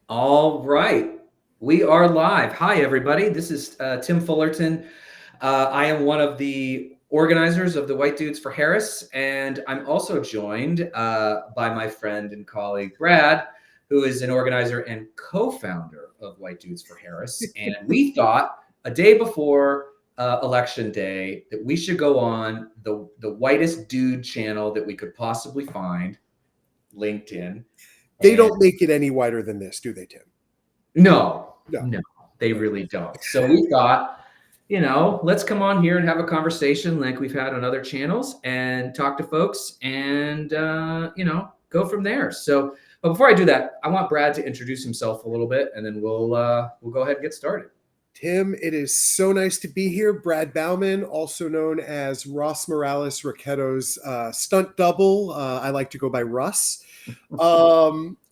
All right. We are live. Hi, everybody. This is Tim Fullerton. I am one of the organizers of the White Dudes for Harris, and I'm also joined by my friend and colleague, Brad, who is an organizer and co founder of White Dudes for Harris. And we thought a day before Election Day that we should go on the whitest dude channel that we could possibly find, LinkedIn. They And don't make it any wider than this, do they, Tim? no, No. no, they really don't. So we thought, let's come on here and have a conversation like we've had on other channels and talk to folks and, go from there. So, but before I do that, I want Brad to introduce himself a little bit and then we'll go ahead and get started. Tim, it is so nice to be here. Brad Bauman, also known as Ross Morales Raqueto's stunt double. I like to go by Russ.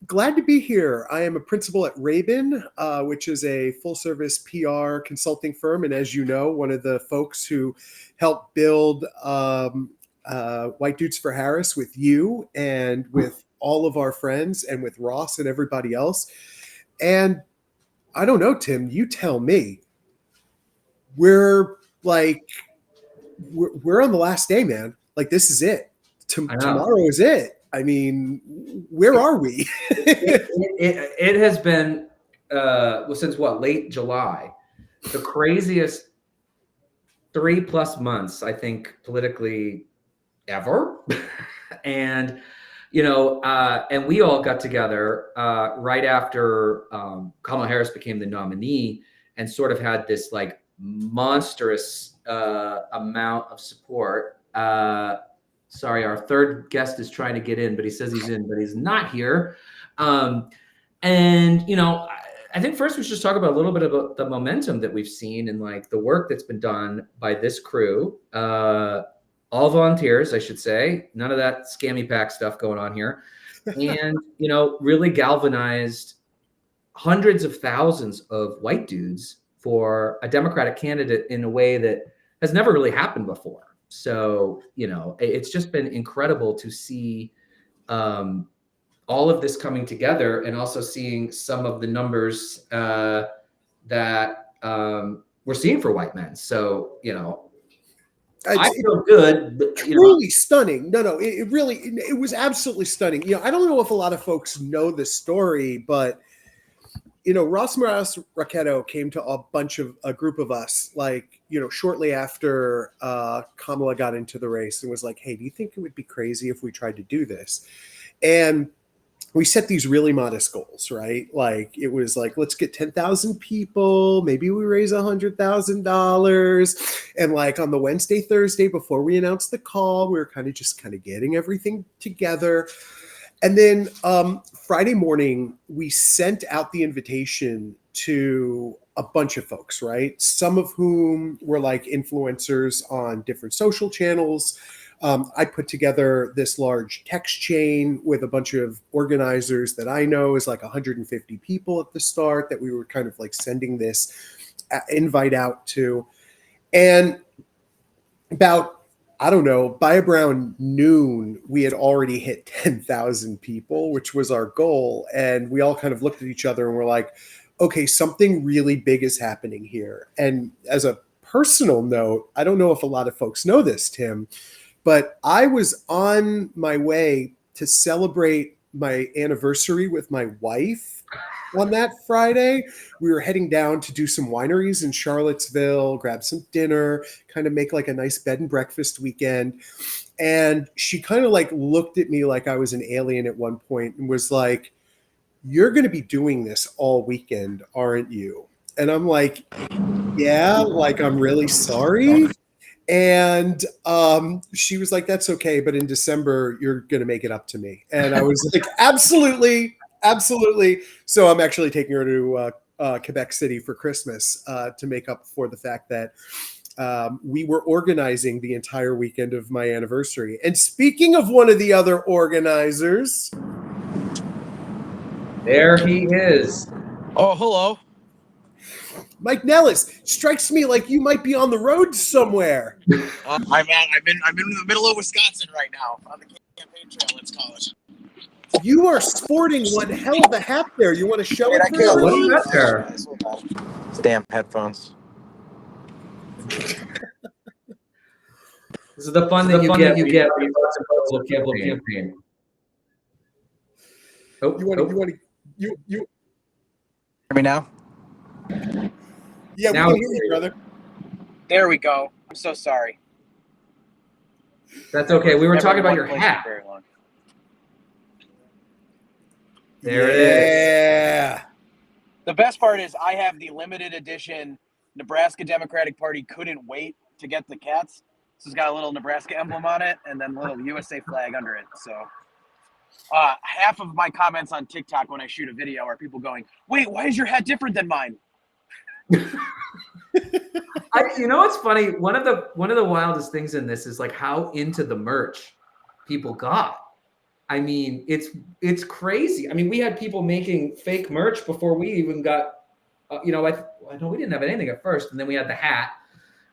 Glad to be here. I am a principal at Rabin, which is a full-service PR consulting firm. And as you know, one of the folks who helped build White Dudes for Harris with you and with all of our friends and with Ross and everybody else. And I don't know, Tim, you tell me. We're on the last day, man. Like, this is it. Tomorrow is it. I mean, where are we? it has been, since late July, the craziest 3+ months, I think, politically ever. And and we all got together right after Kamala Harris became the nominee and sort of had this like monstrous amount of support. Sorry, our third guest is trying to get in, but he says he's in, but he's not here. I think first we should just talk about a little bit about the momentum that we've seen and like the work that's been done by this crew. All volunteers, I should say. None of that scammy pack stuff going on here. And, really galvanized hundreds of thousands of white dudes for a Democratic candidate in a way that has never really happened before. So, it's just been incredible to see all of this coming together and also seeing some of the numbers that we're seeing for white men. So, I feel good. But, truly stunning. No, it was absolutely stunning. I don't know if a lot of folks know this story, but Ross Morales Raqueto came to a group of us, shortly after Kamala got into the race and was like, hey, do you think it would be crazy if we tried to do this? And we set these really modest goals, right? Like, it was like, let's get 10,000 people. Maybe we raise $100,000. And like on the Wednesday, Thursday, before we announced the call, we were kind of getting everything together. And then Friday morning, we sent out the invitation to a bunch of folks, right? Some of whom were like influencers on different social channels. I put together this large text chain with a bunch of organizers that I know is like 150 people at the start that we were kind of like sending this invite out to. And about, I don't know, by around noon, we had already hit 10,000 people, which was our goal. And we all kind of looked at each other and were like, okay, something really big is happening here. And as a personal note, I don't know if a lot of folks know this, Tim, but I was on my way to celebrate my anniversary with my wife on that Friday. We were heading down to do some wineries in Charlottesville, grab some dinner, kind of make like a nice bed and breakfast weekend. And she kind of like looked at me like I was an alien at one point and was like, you're going to be doing this all weekend, aren't you? And I'm like, yeah, like, I'm really sorry. And she was like, that's okay, but in December, you're going to make it up to me. And I was like, absolutely. So I'm actually taking her to Quebec City for Christmas to make up for the fact that we were organizing the entire weekend of my anniversary. And speaking of one of the other organizers, there he is. Oh, hello. Mike Nellis. Strikes me like you might be on the road somewhere. I'm in the middle of Wisconsin right now on the campaign trail. Let's call it. You are sporting one hell of a hat there. You want to show it? I can't What leave. is that there? It's damn headphones. This is the fun that you get when you run a political campaign. Oh, You Hear me now? Yeah, Now we can it's- hear you, brother. There we go. I'm so sorry. That's okay. We were Never talking about one your place hat. for very long. There it is. Yeah. The best part is I have the limited edition Nebraska Democratic Party couldn't wait to get the cats. So it's got a little Nebraska emblem on it and then a little USA flag under it. So half of my comments on TikTok when I shoot a video are people going, "Wait, why is your hat different than mine?" You know what's funny? One of the wildest things in this is like how into the merch people got. I mean, it's crazy. I mean, we had people making fake merch before we even got. I know we didn't have anything at first, and then we had the hat,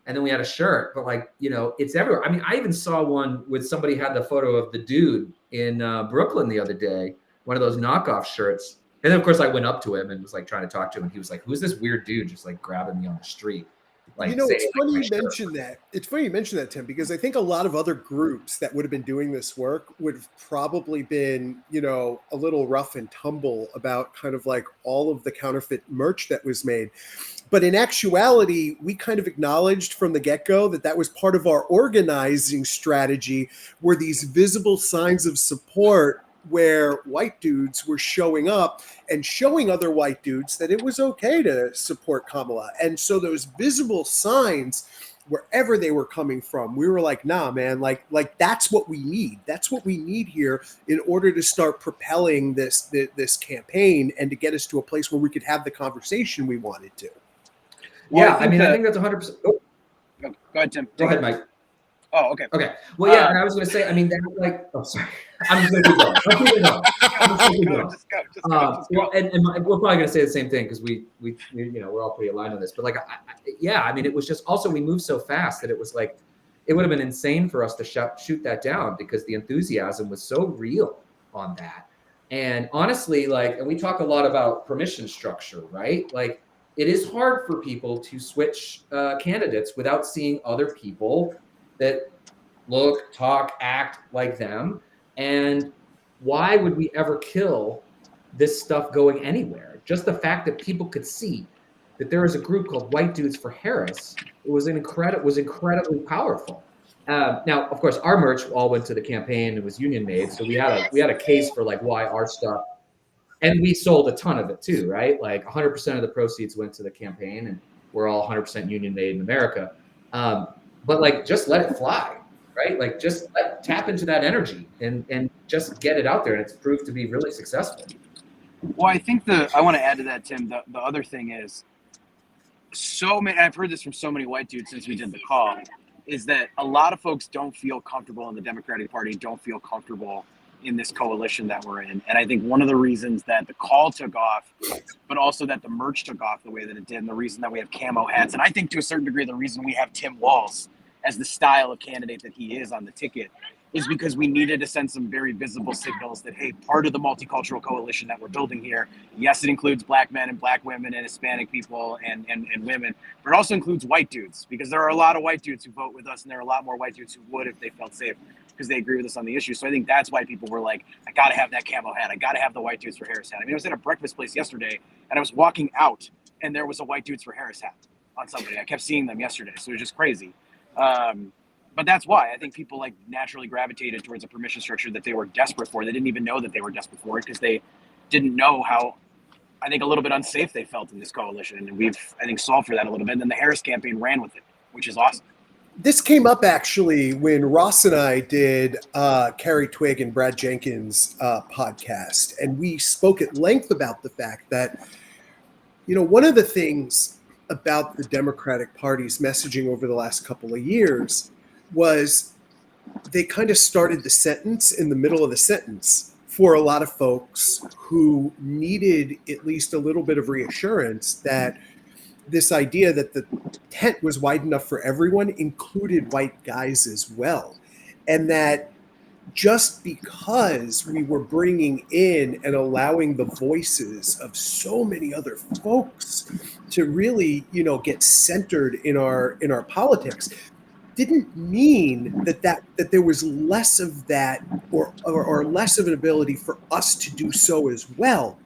and then we had a shirt. But like, it's everywhere. I mean, I even saw one with somebody had the photo of the dude in Brooklyn the other day, one of those knockoff shirts. And then of course I went up to him and was like trying to talk to him, and he was like, "Who's this weird dude just like grabbing me on the street?" Like, It's funny you mention that. It's funny you mention that, Tim, because I think a lot of other groups that would have been doing this work would have probably been, a little rough and tumble about kind of like all of the counterfeit merch that was made. But in actuality, we kind of acknowledged from the get-go that was part of our organizing strategy, were these visible signs of support where white dudes were showing up and showing other white dudes that it was okay to support Kamala. And so those visible signs, wherever they were coming from, we were like, nah, man, like that's what we need. That's what we need here in order to start propelling this campaign and to get us to a place where we could have the conversation we wanted to. Yeah, I think that's 100%. Oh, Go ahead, Tim. go ahead, Mike. Oh, okay. Okay. Well, yeah, and I was going to say, I mean, that like, oh, sorry. I'm just going to keep going. Just go. Well, and we're probably going to say the same thing because we we're all pretty aligned on this. But like, I mean, it was just also we moved so fast that it was like it would have been insane for us to shoot that down because the enthusiasm was so real on that. And honestly, like, and we talk a lot about permission structure, right? Like, it is hard for people to switch candidates without seeing other people that look, talk, act like them. And why would we ever kill this stuff going anywhere? Just the fact that people could see that there is a group called White Dudes for Harris, it was incredibly powerful. Now, of course, our merch all went to the campaign. It was union made, so we had a case for like why our stuff, and we sold a ton of it too, right? Like 100% of the proceeds went to the campaign, and we're all 100% union made in America. But like, just let it fly, right? Like, just tap into that energy and just get it out there. And it's proved to be really successful. Well, I think I want to add to that, Tim. The other thing is, so many. I've heard this from so many white dudes since we did the call, is that a lot of folks don't feel comfortable in the Democratic Party, don't feel comfortable in this coalition that we're in. And I think one of the reasons that the call took off, but also that the merch took off the way that it did, and the reason that we have camo hats, and I think to a certain degree the reason we have Tim Walz as the style of candidate that he is on the ticket, is because we needed to send some very visible signals that, hey, part of the multicultural coalition that we're building here, yes, it includes black men and black women and Hispanic people and women, but it also includes white dudes, because there are a lot of white dudes who vote with us, and there are a lot more white dudes who would if they felt safe, because they agree with us on the issue. So I think that's why people were like, I got to have that camo hat. I got to have the White Dudes for Harris hat. I mean, I was at a breakfast place yesterday, and I was walking out, and there was a White Dudes for Harris hat on somebody. I kept seeing them yesterday, so it was just crazy. But that's why I think people like naturally gravitated towards a permission structure that they were desperate for. They didn't even know that they were desperate for it because they didn't know how, I think, a little bit unsafe they felt in this coalition. And we've, I think, solved for that a little bit. And then the Harris campaign ran with it, which is awesome. This came up actually when Ross and I did Carrie Twigg and Brad Jenkins' podcast. And we spoke at length about the fact that, one of the things about the Democratic Party's messaging over the last couple of years was they kind of started the sentence in the middle of the sentence for a lot of folks who needed at least a little bit of reassurance that this idea that the tent was wide enough for everyone included white guys as well. And that just because we were bringing in and allowing the voices of so many other folks to really, get centered in our politics, didn't mean that there was less of that or less of an ability for us to do so as well.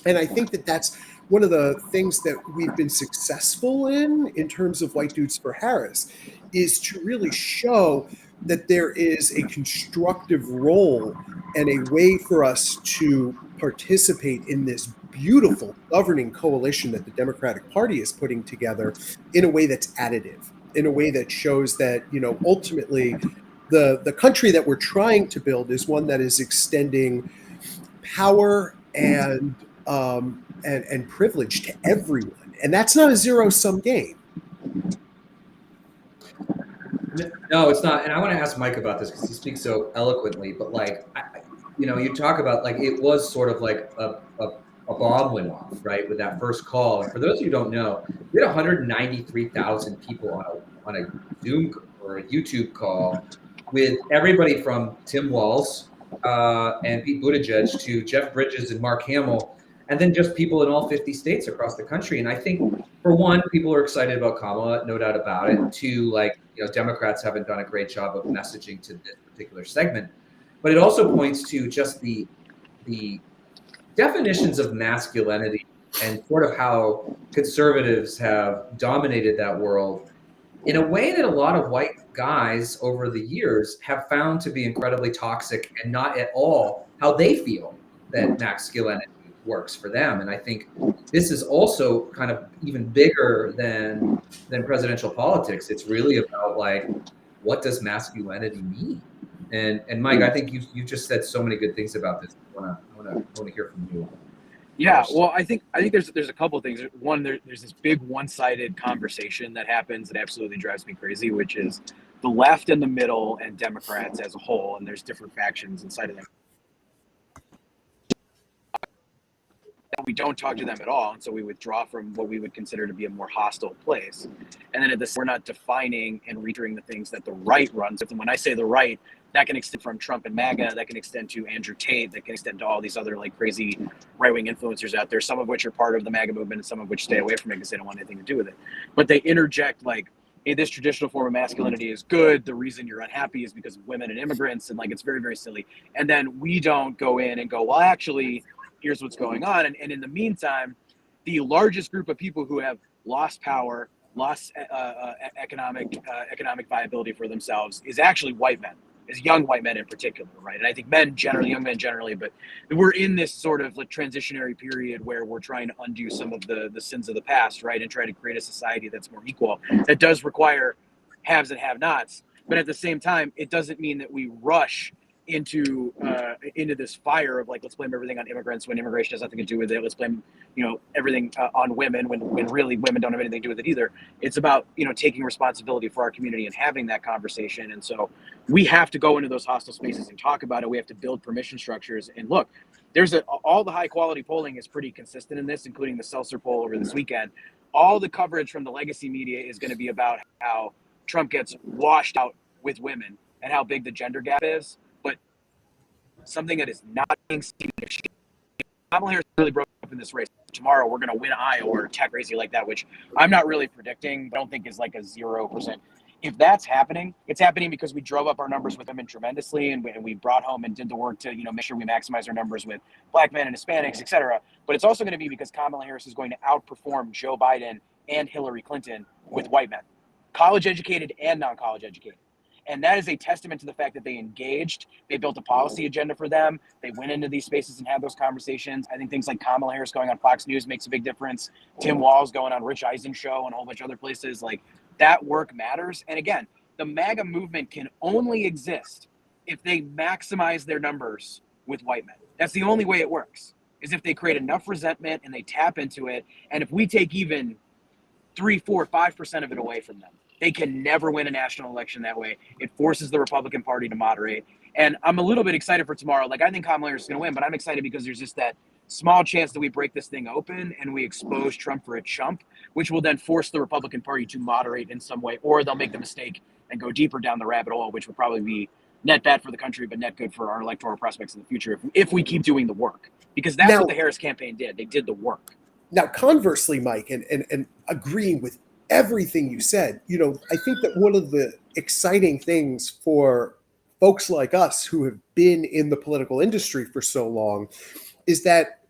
And I think that that's one of the things that we've been successful in terms of White Dudes for Harris, is to really show that there is a constructive role and a way for us to participate in this beautiful governing coalition that the Democratic Party is putting together in a way that's additive, in a way that shows that, ultimately the country that we're trying to build is one that is extending power and privilege to everyone, and that's not a zero-sum game. No, it's not. And I want to ask Mike about this because he speaks so eloquently. But like, you talk about like it was sort of like a bomb went off, right, with that first call. And for those of you who don't know, we had 193,000 people on a Zoom or a YouTube call with everybody from Tim Walz and Pete Buttigieg to Jeff Bridges and Mark Hamill, and then just people in all 50 states across the country. And I think, for one, people are excited about Kamala, no doubt about it. Two, like, Democrats haven't done a great job of messaging to this particular segment. But it also points to just the definitions of masculinity and sort of how conservatives have dominated that world in a way that a lot of white guys over the years have found to be incredibly toxic and not at all how they feel that masculinity works for them. And I think this is also kind of even bigger than presidential politics. It's really about like, what does masculinity mean? And Mike, I think you just said so many good things about this. I want to hear from you. Yeah, well, I think there's a couple of things. One, there's this big one-sided conversation that happens that absolutely drives me crazy, which is the left and the middle and Democrats as a whole, and there's different factions inside of them. We don't talk to them at all, and so we withdraw from what we would consider to be a more hostile place. And then at this, we're not defining and reading the things that the right runs with. And when I say the right, that can extend from Trump and MAGA, that can extend to Andrew Tate, that can extend to all these other like crazy right-wing influencers out there, some of which are part of the MAGA movement and some of which stay away from it because they don't want anything to do with it. But they interject like, hey, this traditional form of masculinity is good. The reason you're unhappy is because of women and immigrants. And like, it's very, very silly. And then we don't go in and go, well, actually, here's what's going on. And in the meantime, the largest group of people who have lost power, lost economic viability for themselves is actually white men, is young white men in particular, right? And I think men generally, young men generally, but we're in this sort of like transitionary period where we're trying to undo some of the sins of the past, right? And try to create a society that's more equal. That does require haves and have-nots, but at the same time, it doesn't mean that we rush into this fire of like, let's blame everything on immigrants when immigration has nothing to do with it. Let's blame everything on women when really women don't have anything to do with it either. It's about taking responsibility for our community and having that conversation. And so we have to go into those hostile spaces and talk about it. We have to build permission structures. And look, there's all the high quality polling is pretty consistent in this, including the Seltzer poll over this weekend. All the coverage from the legacy media is going to be about how Trump gets washed out with women and how big the gender gap is. Something that is not being seen. If Kamala Harris really broke up in this race, tomorrow we're going to win Iowa or tech crazy like that, which I'm not really predicting. I don't think is like a 0%. If that's happening, it's happening because we drove up our numbers with women tremendously, and we brought home and did the work to make sure we maximize our numbers with black men and Hispanics, et cetera. But it's also going to be because Kamala Harris is going to outperform Joe Biden and Hillary Clinton with white men, college educated and non-college educated. And that is a testament to the fact that they engaged, they built a policy agenda for them, they went into these spaces and had those conversations. I think things like Kamala Harris going on Fox News makes a big difference. Tim Walz going on Rich Eisen show and a whole bunch of other places. Like, that work matters. And again, the MAGA movement can only exist if they maximize their numbers with white men. That's the only way it works, is if they create enough resentment and they tap into it. And if we take even 3, 4, 5% of it away from them, they can never win a national election that way. It forces the Republican Party to moderate. And I'm a little bit excited for tomorrow. Like, I think Kamala Harris is going to win, but I'm excited because there's just that small chance that we break this thing open and we expose Trump for a chump, which will then force the Republican Party to moderate in some way, or they'll make the mistake and go deeper down the rabbit hole, which would probably be net bad for the country, but net good for our electoral prospects in the future if we keep doing the work. Because that's Now- what the Harris campaign did. They did the work. Now, conversely, Mike, and agreeing with everything you said, I think that one of the exciting things for folks like us who have been in the political industry for so long is that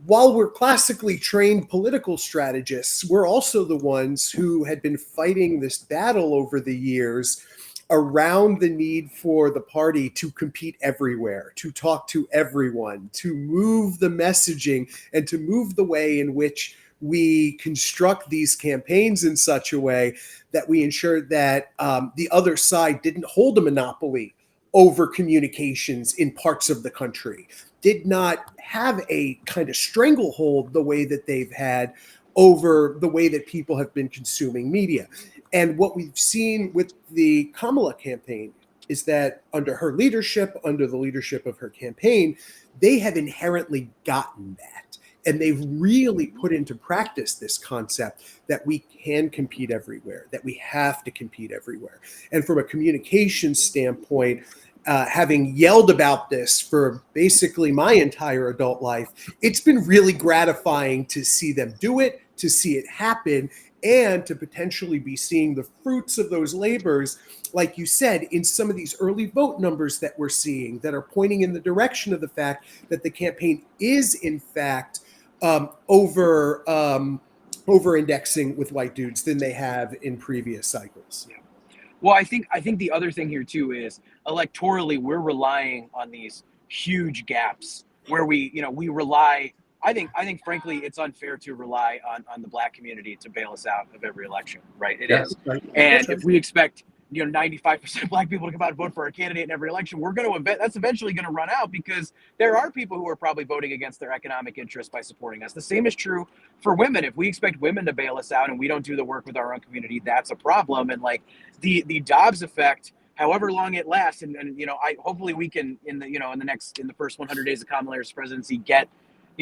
while we're classically trained political strategists, we're also the ones who had been fighting this battle over the years around the need for the party to compete everywhere, to talk to everyone, to move the messaging, and to move the way in which we construct these campaigns in such a way that we ensure that the other side didn't hold a monopoly over communications in parts of the country, did not have a kind of stranglehold the way that they've had over the way that people have been consuming media. And what we've seen with the Kamala campaign is that under her leadership, under the leadership of her campaign, they have inherently gotten that. And they've really put into practice this concept that we can compete everywhere, that we have to compete everywhere. And from a communication standpoint, having yelled about this for basically my entire adult life, it's been really gratifying to see them do it, to see it happen, and to potentially be seeing the fruits of those labors, like you said, in some of these early vote numbers that we're seeing that are pointing in the direction of the fact that the campaign is, in fact, over-indexing with white dudes than they have in previous cycles. Yeah. Well, I think the other thing here too is electorally we're relying on these huge gaps where we rely. I think frankly it's unfair to rely on the Black community to bail us out of every election, right? It is. Right. And if we expect 95% of Black people to come out and vote for a candidate in every election, that's eventually going to run out because there are people who are probably voting against their economic interests by supporting us. The same is true for women. If we expect women to bail us out and we don't do the work with our own community, that's a problem. And like the Dobbs effect, however long it lasts, and hopefully we can in the first 100 days of Kamala Harris' presidency get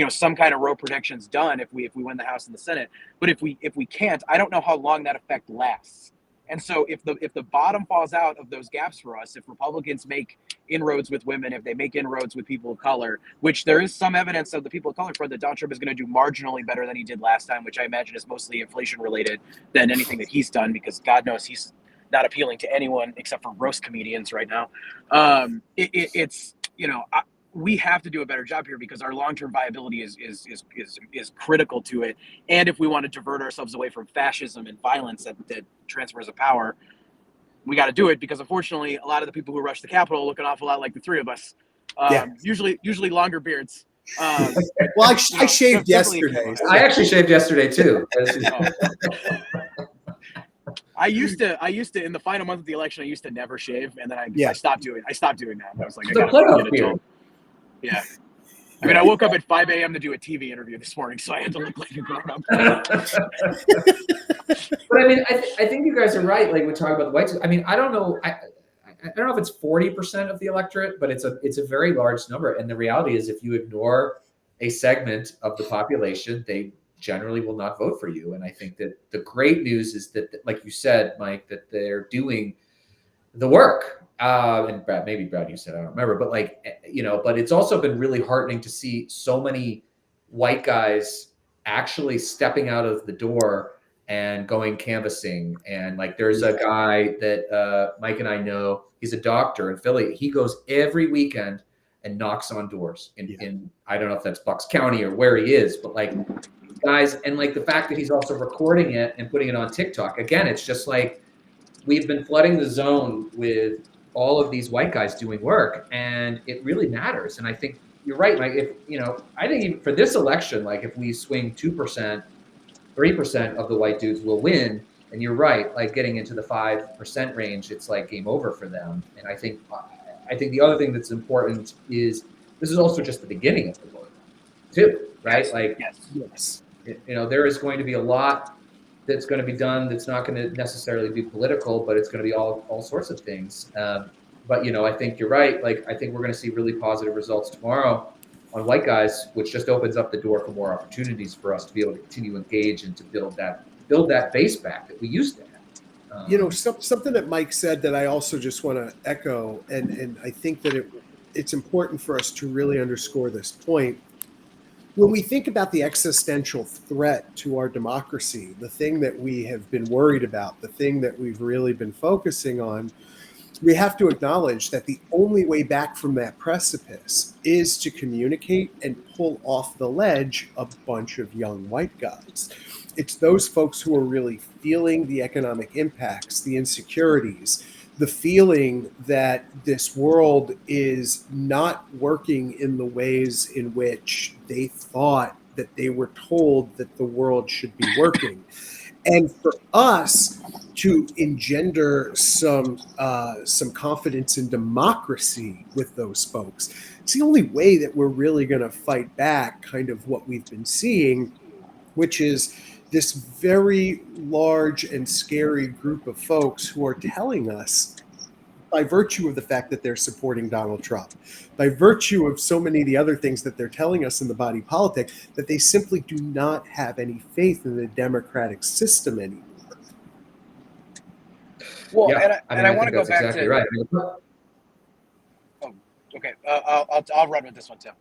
some kind of row protections done if we win the House and the Senate. But if we can't, I don't know how long that effect lasts. And so if the bottom falls out of those gaps for us, if Republicans make inroads with women, if they make inroads with people of color, which there is some evidence of the people of color for that Donald Trump is going to do marginally better than he did last time, which I imagine is mostly inflation related than anything that he's done, because God knows he's not appealing to anyone except for roast comedians right now. We have to do a better job here because our long-term viability is critical to it. And if we want to divert ourselves away from fascism and violence that transfers of power, we got to do it because unfortunately, a lot of the people who rush the Capitol look an awful lot like the three of us. Usually longer beards. Well, I shaved yesterday. I actually shaved yesterday too. I used to in the final month of the election, I used to never shave, and then I stopped doing that. I was like, I gotta get it done. Yeah. I mean, I woke up at 5 a.m. to do a TV interview this morning, so I had to look like a grown-up. But I mean, I think you guys are right. Like we talk about the whites. I mean, I don't know. I don't know if it's 40% of the electorate, but it's a very large number. And the reality is, if you ignore a segment of the population, they generally will not vote for you. And I think that the great news is that, like you said, Mike, that they're doing the work. And Brad, you said, I don't remember, but but it's also been really heartening to see so many white guys actually stepping out of the door and going canvassing. And like, there's a guy that Mike and I know, he's a doctor in Philly. He goes every weekend and knocks on doors in I don't know if that's Bucks County or where he is, but like guys, and like the fact that he's also recording it and putting it on TikTok. Again, it's just like, we've been flooding the zone with all of these white guys doing work, and it really matters. And I think you're right, Mike. I think even for this election, like if we swing 2%, 3% of the white dudes will win. And you're right, like getting into the 5% range, it's like game over for them. And I think the other thing that's important is this is also just the beginning of the work, too, right? Like, yes. There is going to be a lot that's going to be done that's not going to necessarily be political, but it's going to be all sorts of things. But I think you're right. Like, I think we're going to see really positive results tomorrow on white guys, which just opens up the door for more opportunities for us to be able to continue to engage and to build that base back that we used to have. Something that Mike said that I also just want to echo, and I think that it's important for us to really underscore this point. When we think about the existential threat to our democracy, the thing that we have been worried about, the thing that we've really been focusing on, we have to acknowledge that the only way back from that precipice is to communicate and pull off the ledge a bunch of young white guys. It's those folks who are really feeling the economic impacts, the insecurities, the feeling that this world is not working in the ways in which they thought that they were told that the world should be working. And for us to engender some confidence in democracy with those folks, it's the only way that we're really going to fight back kind of what we've been seeing, which is this very large and scary group of folks who are telling us, by virtue of the fact that they're supporting Donald Trump, by virtue of so many of the other things that they're telling us in the body politic, that they simply do not have any faith in the democratic system anymore. Well, Yeah, and I want to go that's back exactly to right. Okay, I'll run with this one, Tim.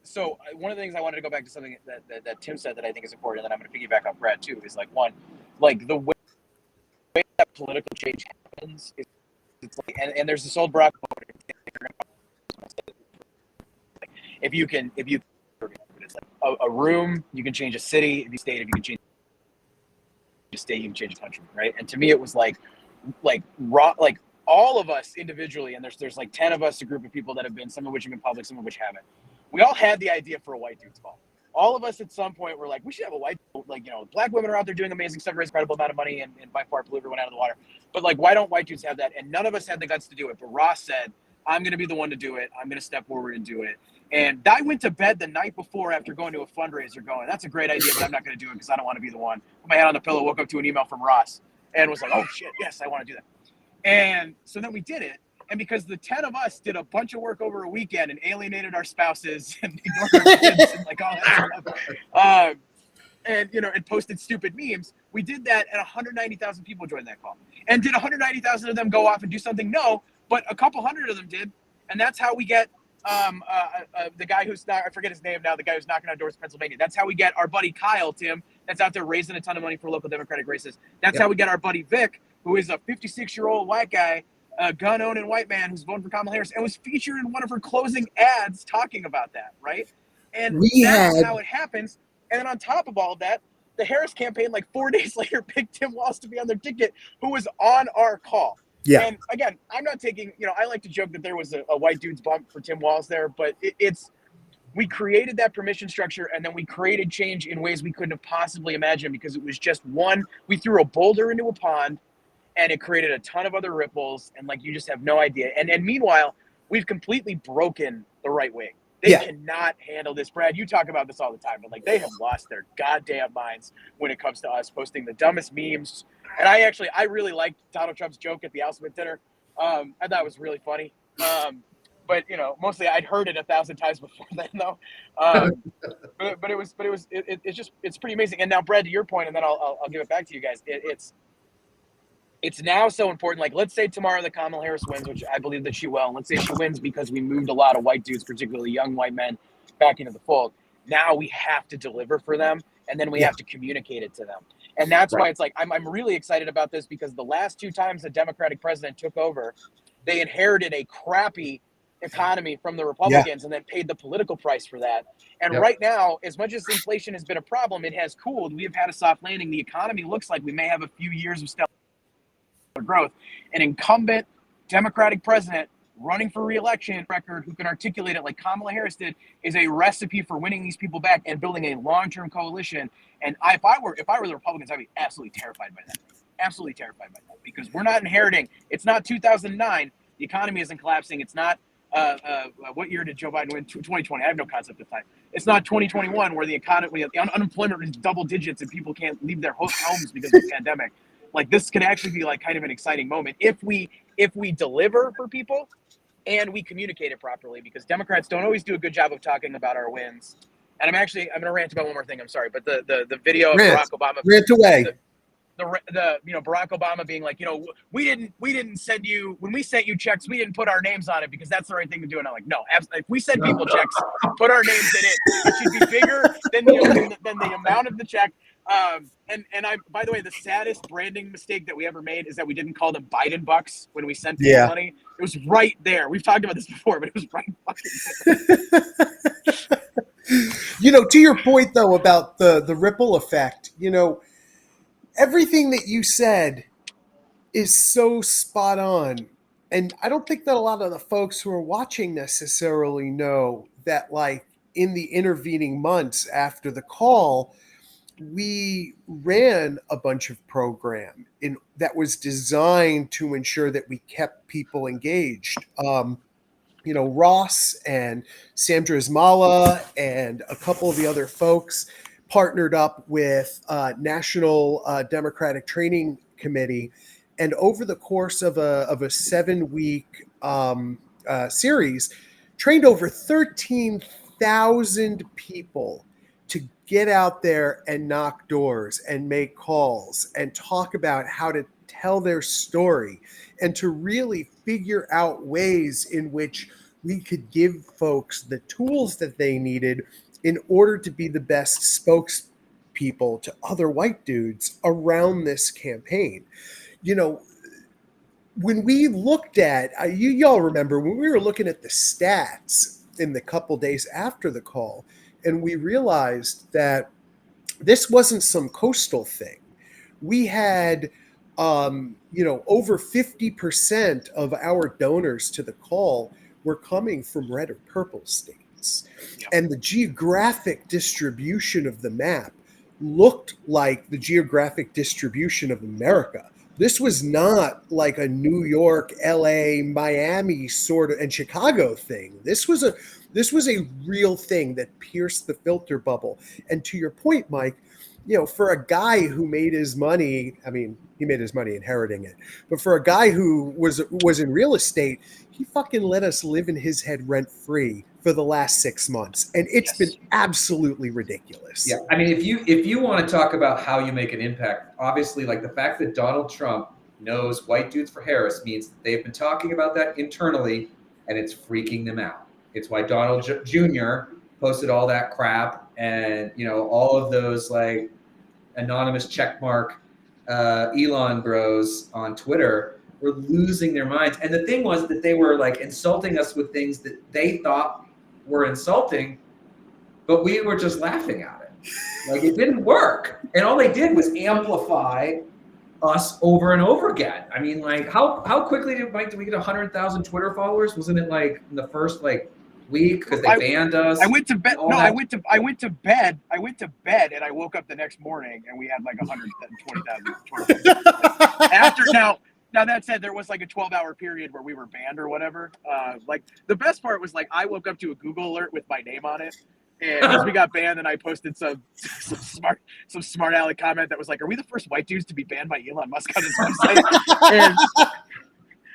So one of the things I wanted to go back to something that Tim said that I think is important, and then I'm going to piggyback off Brad too, is like one, like the way that political change happens is it's like, and there's this old Barack quote, if you it's like a room, you can change a city. If you can change a state, you can change a country, right? And to me, it was like all of us individually, and there's like 10 of us, a group of people that have been, some of which have been public, some of which haven't. We all had the idea for a white dude's ball. All of us at some point were like, we should have a white, like, black women are out there doing amazing stuff, raise incredible amount of money, and by far blew everyone out of the water. But like, why don't white dudes have that? And none of us had the guts to do it. But Ross said, I'm going to be the one to do it. I'm going to step forward and do it. And I went to bed the night before after going to a fundraiser going, that's a great idea, but I'm not going to do it because I don't want to be the one. Put my head on the pillow, woke up to an email from Ross and was like, oh shit, yes, I want to do that. And so then we did it. And because the 10 of us did a bunch of work over a weekend and alienated our spouses and ignored our kids and like all that stuff, and posted stupid memes, we did that, and 190,000 people joined that call. And did 190,000 of them go off and do something? No, but a couple hundred of them did. And that's how we get the guy who's not, I forget his name now, the guy who's knocking on doors in Pennsylvania. That's how we get our buddy Kyle, Tim, that's out there raising a ton of money for local Democratic races. That's how we get our buddy Vic, who is a 56-year-old white guy, a gun-owning white man who's voting for Kamala Harris and was featured in one of her closing ads talking about that, right? And that's how it happens. And then on top of all of that, the Harris campaign, like 4 days later, picked Tim Walz to be on their ticket, who was on our call. Yeah. And again, I'm not taking, I like to joke that there was a white dude's bump for Tim Walz there, but we created that permission structure, and then we created change in ways we couldn't have possibly imagined, because it was just we threw a boulder into a pond, and it created a ton of other ripples, and like, you just have no idea. And meanwhile, we've completely broken the right wing. They cannot handle this. Brad, you talk about this all the time, but like, they have lost their goddamn minds when it comes to us posting the dumbest memes. And I really liked Donald Trump's joke at the Al Smith dinner. I thought it was really funny. But mostly I'd heard it 1,000 times before then, though. But it's pretty amazing. And now, Brad, to your point, and then I'll give it back to you guys. It's now so important. Like, let's say tomorrow that Kamala Harris wins, which I believe that she will. And let's say she wins because we moved a lot of white dudes, particularly young white men, back into the fold. Now we have to deliver for them, and then we have to communicate it to them. And that's why it's like, I'm really excited about this, because the last 2 times the Democratic president took over, they inherited a crappy economy from the Republicans and then paid the political price for that. And right now, as much as inflation has been a problem, it has cooled. We have had a soft landing. The economy looks like we may have a few years of stellar growth. An incumbent Democratic president running for re-election record who can articulate it like Kamala Harris did is a recipe for winning these people back and building a long-term coalition. And if I were the Republicans, I'd be absolutely terrified by that. Absolutely terrified by that, because we're not inheriting. It's not 2009. The economy isn't collapsing. It's not what year did Joe Biden win? 2020. I have no concept of time. It's not 2021 where the economy, the unemployment is double digits and people can't leave their homes because of the pandemic. Like, this could actually be like kind of an exciting moment if we deliver for people and we communicate it properly, because Democrats don't always do a good job of talking about our wins. And I'm going to rant about one more thing. I'm sorry, but the video of Barack Obama. Rant away. the Barack Obama being like, we didn't send you, when we sent you checks, we didn't put our names on it because that's the right thing to do. And I'm like, no, if we send people checks, put our names in it. It should be bigger than the amount of the check. And I, by the way, the saddest branding mistake that we ever made is that we didn't call them Biden bucks when we sent people money. It was right there. We've talked about this before, but it was right fucking there. To your point though about the ripple effect, everything that you said is so spot on. And I don't think that a lot of the folks who are watching necessarily know that, like, in the intervening months after the call, we ran a bunch of program that was designed to ensure that we kept people engaged. Ross and Sandra Ismala and a couple of the other folks partnered up with National Democratic Training Committee, and over the course of a 7-week series, trained over 13,000 people to get out there and knock doors and make calls and talk about how to tell their story and to really figure out ways in which we could give folks the tools that they needed in order to be the best spokespeople to other white dudes around this campaign. When we looked at, y'all remember when we were looking at the stats in the couple days after the call, and we realized that this wasn't some coastal thing. We had, over 50% of our donors to the call were coming from red or purple states. Yep. And the geographic distribution of the map looked like the geographic distribution of America. This was not like a New York, LA, Miami sort of, and Chicago thing. This was a real thing that pierced the filter bubble. And to your point, Mike, for a guy who made his money, I mean, he made his money inheriting it, but for a guy who was in real estate, he fucking let us live in his head rent free for the last 6 months. And it's been absolutely ridiculous. Yeah. I mean, if you want to talk about how you make an impact, obviously, like the fact that Donald Trump knows White Dudes for Harris means that they've been talking about that internally and it's freaking them out. It's why Donald Jr. posted all that crap and, all of those like anonymous checkmark Elon bros on Twitter were losing their minds. And the thing was that they were like insulting us with things that they thought were insulting, but we were just laughing at it. Like it didn't work. And all they did was amplify us over and over again. I mean, like how quickly did we get 100,000 Twitter followers? Wasn't it like in the first week because they banned us? I went to bed. No, I went to bed. I went to bed and I woke up the next morning and we had like 120,000. After now that said, there was like a 12-hour period where we were banned or whatever. Like the best part was like I woke up to a Google alert with my name on it, and as we got banned, and I posted some smart aleck comment that was like, "Are we the first white dudes to be banned by Elon Musk on his website?" And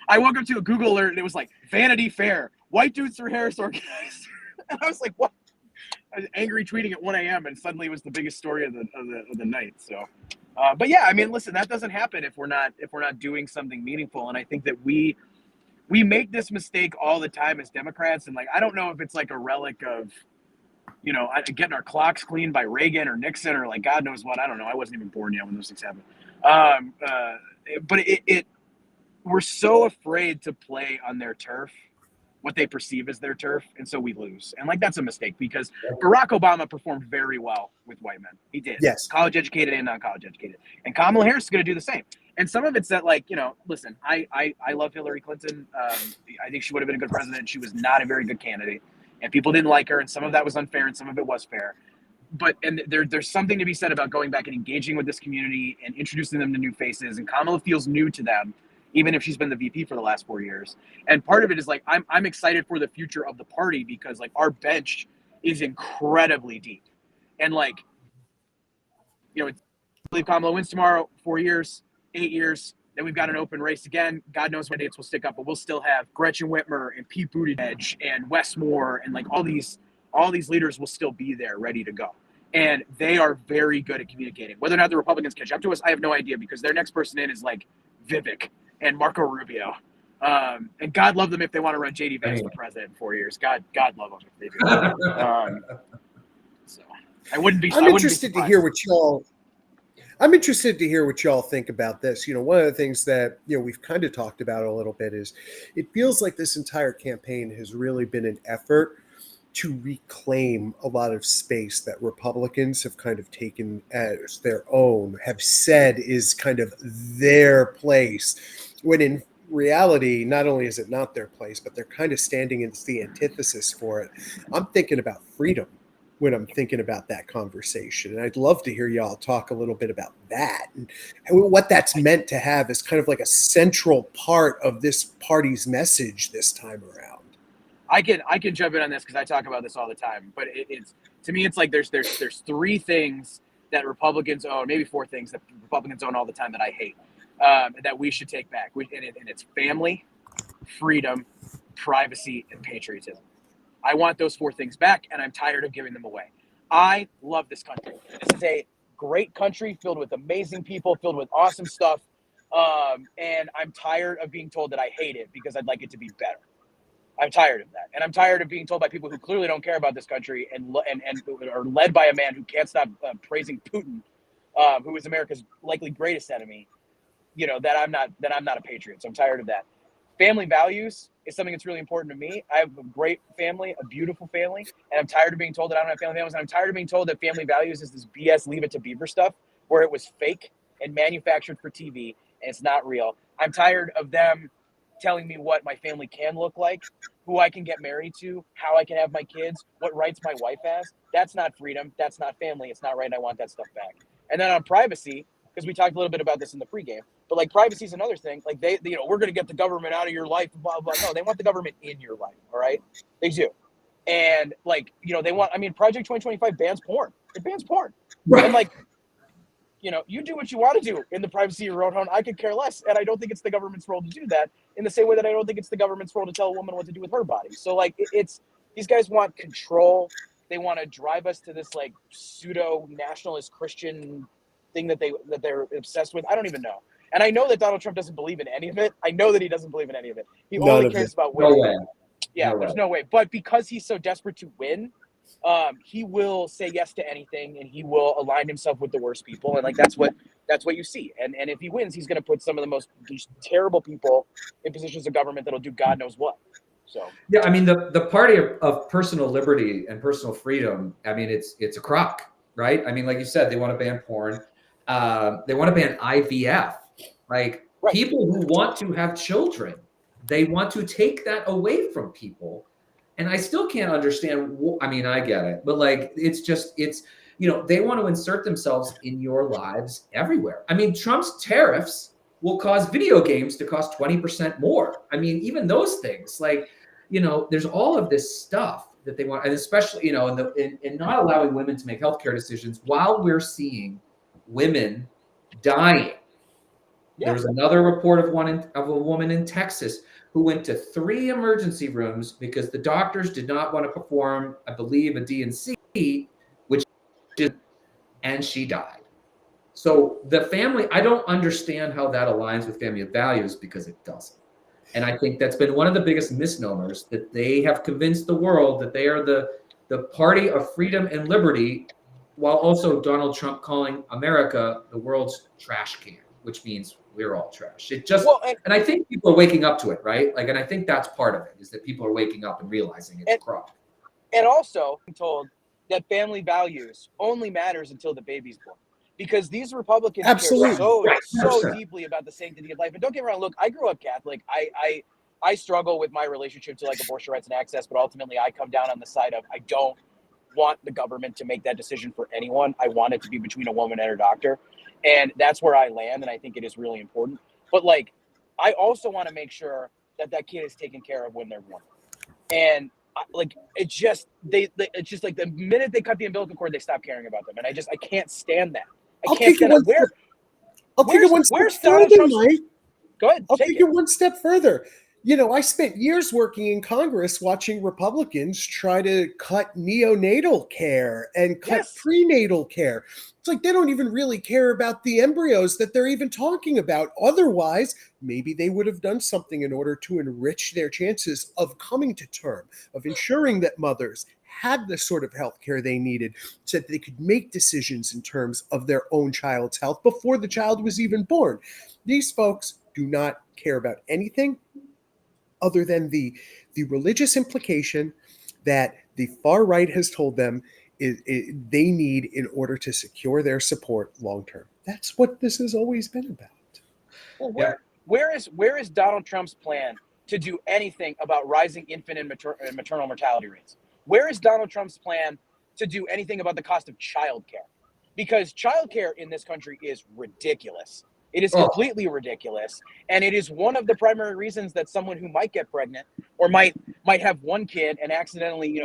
I woke up to a Google alert and it was like Vanity Fair, White Dudes for Harris organized, and I was like, "What?" I was angry tweeting at 1 a.m. and suddenly it was the biggest story of the night. So. But yeah, I mean, listen, that doesn't happen if we're not doing something meaningful. And I think that we make this mistake all the time as Democrats. And like, I don't know if it's like a relic of, getting our clocks cleaned by Reagan or Nixon or like God knows what. I don't know. I wasn't even born yet when those things happened. But we're so afraid to play on their turf, what they perceive as their turf, and so we lose. And like that's a mistake because Barack Obama performed very well with white men. He did. Yes. College educated and non-college educated. And Kamala Harris is going to do the same. And some of it's that listen, I love Hillary Clinton. I think she would have been a good president. She was not a very good candidate. And people didn't like her, and some of that was unfair and some of it was fair. But there's something to be said about going back and engaging with this community and introducing them to new faces. And Kamala feels new to them, even if she's been the VP for the last 4 years. And part of it is like, I'm excited for the future of the party because like our bench is incredibly deep. And like, I believe Kamala wins tomorrow, 4 years, 8 years, then we've got an open race again. God knows when dates will stick up, but we'll still have Gretchen Whitmer and Pete Buttigieg and Wes Moore and like all these leaders will still be there ready to go. And they are very good at communicating. Whether or not the Republicans catch up to us, I have no idea, because their next person in is like Vivek and Marco Rubio. And God love them if they want to run JD Vance for president in 4 years. God love them if they do. So I wouldn't be. I'm I wouldn't be interested to surprised. hear what y'all. I'm interested to hear what y'all think about this. One of the things that we've kind of talked about a little bit is it feels like this entire campaign has really been an effort to reclaim a lot of space that Republicans have kind of taken as their own, have said is kind of their place, when in reality, not only is it not their place, but they're kind of standing as the antithesis for it. I'm thinking about freedom when I'm thinking about that conversation. And I'd love to hear y'all talk a little bit about that and what that's meant to have as kind of like a central part of this party's message this time around. I can jump in on this because I talk about this all the time. But it's, to me, it's like there's 3 things that Republicans own, maybe 4 things that Republicans own all the time that I hate, that we should take back. And it's family, freedom, privacy, and patriotism. I want those 4 things back, and I'm tired of giving them away. I love this country. This is a great country filled with amazing people, filled with awesome stuff. And I'm tired of being told that I hate it because I'd like it to be better. I'm tired of that. And I'm tired of being told by people who clearly don't care about this country and are led by a man who can't stop praising Putin, who is America's likely greatest enemy, that I'm not a patriot. So I'm tired of that. Family values is something that's really important to me. I have a great family, a beautiful family, and I'm tired of being told that I don't have family values. And I'm tired of being told that family values is this BS Leave It to Beaver stuff, where it was fake and manufactured for TV, and it's not real. I'm tired of them telling me what my family can look like, who I can get married to, how I can have my kids, what rights my wife has. That's not freedom. That's not family. It's not right. And I want that stuff back. And then on privacy, because we talked a little bit about this in the pregame, but like privacy is another thing. Like we're going to get the government out of your life, blah, blah. No, they want the government in your life. All right. They do. And they want, Project 2025 bans porn. It bans porn. Right. And you do what you want to do in the privacy of your own home. I could care less. And I don't think it's the government's role to do that, in the same way that I don't think it's the government's role to tell a woman what to do with her body. So it's these guys want control. They want to drive us to this pseudo nationalist Christian thing that they're obsessed with. I don't even know. And I know that Donald Trump doesn't believe in any of it. I know that he doesn't believe in any of it. He only cares about winning. No way. Yeah, No there's way. no way. But because he's so desperate to win, he will say yes to anything, and he will align himself with the worst people. And that's what you see. And if he wins, he's going to put some of the most terrible people in positions of government that'll do God knows what. So yeah, the party of personal liberty and personal freedom. It's a crock, right? Like you said, they want to ban porn. They want to ban IVF. Right. People who want to have children, they want to take that away from people. And I still can't understand. I get it, but they want to insert themselves in your lives everywhere. Trump's tariffs will cause video games to cost 20% more. Even those things, there's all of this stuff that they want, and especially, in not allowing women to make healthcare decisions while we're seeing women dying. Yeah. There was another report of a woman in Texas who went to 3 emergency rooms because the doctors did not want to perform, I believe, a D&C, and she died. So the family, I don't understand how that aligns with family values, because it doesn't. And I think that's been one of the biggest misnomers, that they have convinced the world that they are the party of freedom and liberty, while also Donald Trump calling America the world's trash can, which means we're all trash. And I think people are waking up to it, right? And I think that's part of it, is that people are waking up and realizing it's a crock. And also, I'm told that family values only matters until the baby's born, because these Republicans care so deeply about the sanctity of life. And don't get me wrong, look, I grew up Catholic. I struggle with my relationship to abortion rights and access, but ultimately I come down on the side of, I don't want the government to make that decision for anyone. I want it to be between a woman and her doctor. And that's where I land, and I think it is really important. But I also want to make sure that kid is taken care of when they're born. And it's just the minute they cut the umbilical cord, they stop caring about them, and I can't stand that. I'll take it one step further, Mike. Go ahead. I'll take it one step further. I spent years working in Congress watching Republicans try to cut neonatal care and cut Yes. prenatal care. It's like they don't even really care about the embryos that they're even talking about. Otherwise, maybe they would have done something in order to enrich their chances of coming to term, of ensuring that mothers had the sort of health care they needed so that they could make decisions in terms of their own child's health before the child was even born. These folks do not care about anything other than the religious implication that the far right has told them they need in order to secure their support long term. That's what this has always been about. Well, where is Donald Trump's plan to do anything about rising infant and maternal mortality rates? Where is Donald Trump's plan to do anything about the cost of childcare? Because childcare in this country is ridiculous. It is completely ridiculous, and it is one of the primary reasons that someone who might get pregnant or might have one kid and accidentally,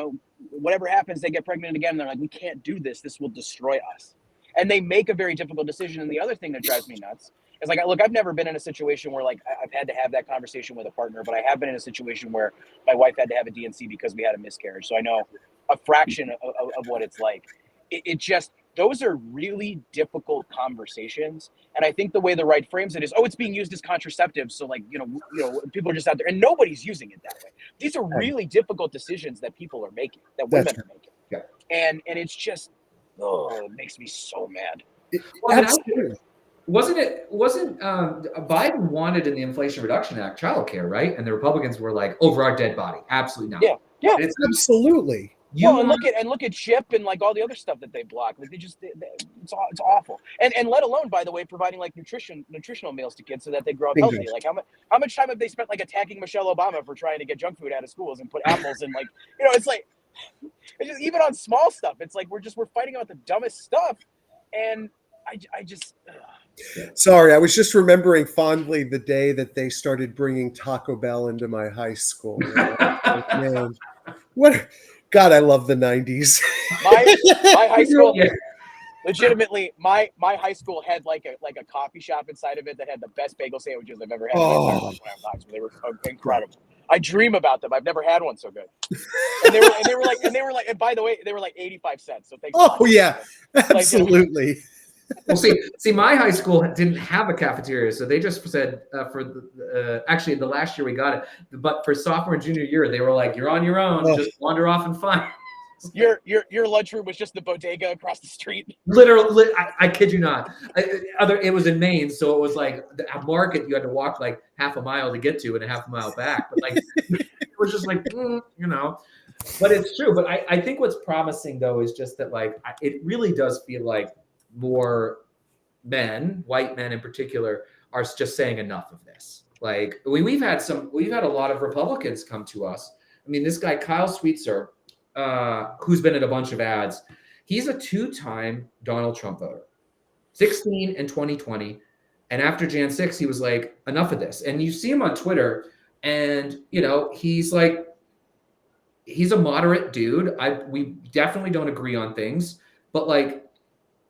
whatever happens, they get pregnant again. And they're like, we can't do this. This will destroy us. And they make a very difficult decision. And the other thing that drives me nuts is like, look, I've never been in a situation where like I've had to have that conversation with a partner, but I have been in a situation where my wife had to have a DNC because we had a miscarriage. So I know a fraction of what it's like. It just, those are really difficult conversations. And I think the way the right frames it is, it's being used as contraceptive. So like, people are just out there and nobody's using it that way. These are really difficult decisions that people are making, that women are making. Yeah. And it's just, it makes me so mad. Absolutely. Wasn't Biden wanted in the Inflation Reduction Act childcare, right? And the Republicans were like, over our dead body. Absolutely not. Yeah. It's Absolutely. Look at CHIP and like all the other stuff that they block. Like it's awful. And let alone, by the way, providing like nutritional meals to kids so that they grow up healthy. Like how much time have they spent like attacking Michelle Obama for trying to get junk food out of schools and put apples in like, it's like, it's just, even on small stuff, it's like we're fighting about the dumbest stuff. And I just Sorry, I was just remembering fondly the day that they started bringing Taco Bell into my high school. Man, God, I love the 90s. My high school, legitimately, my high school had like a coffee shop inside of it that had the best bagel sandwiches I've ever had in my entire life when I was high school. They were incredible. I dream about them. I've never had one so good. And they were like, and by the way, they were like 85 cents. So thanks. Oh yeah, absolutely. Well, see, my high school didn't have a cafeteria, so they just said actually the last year we got it, but for sophomore and junior year, they were like, "You're on your own, just wander off and find." Your lunchroom was just the bodega across the street. Literally, I kid you not. It was in Maine, so it was like a market you had to walk like half a mile to get to and a half a mile back. But like, it was just like, But it's true. But I think what's promising though is just that like it really does feel like more men, white men in particular, are just saying enough of this. Like we've had a lot of Republicans come to us. I mean, this guy Kyle Sweetser, who's been in a bunch of ads, he's a 2-time Donald Trump voter, 16 and 2020. And after Jan 6, he was like, enough of this. And you see him on Twitter, and he's like, he's a moderate dude. We definitely don't agree on things, but like,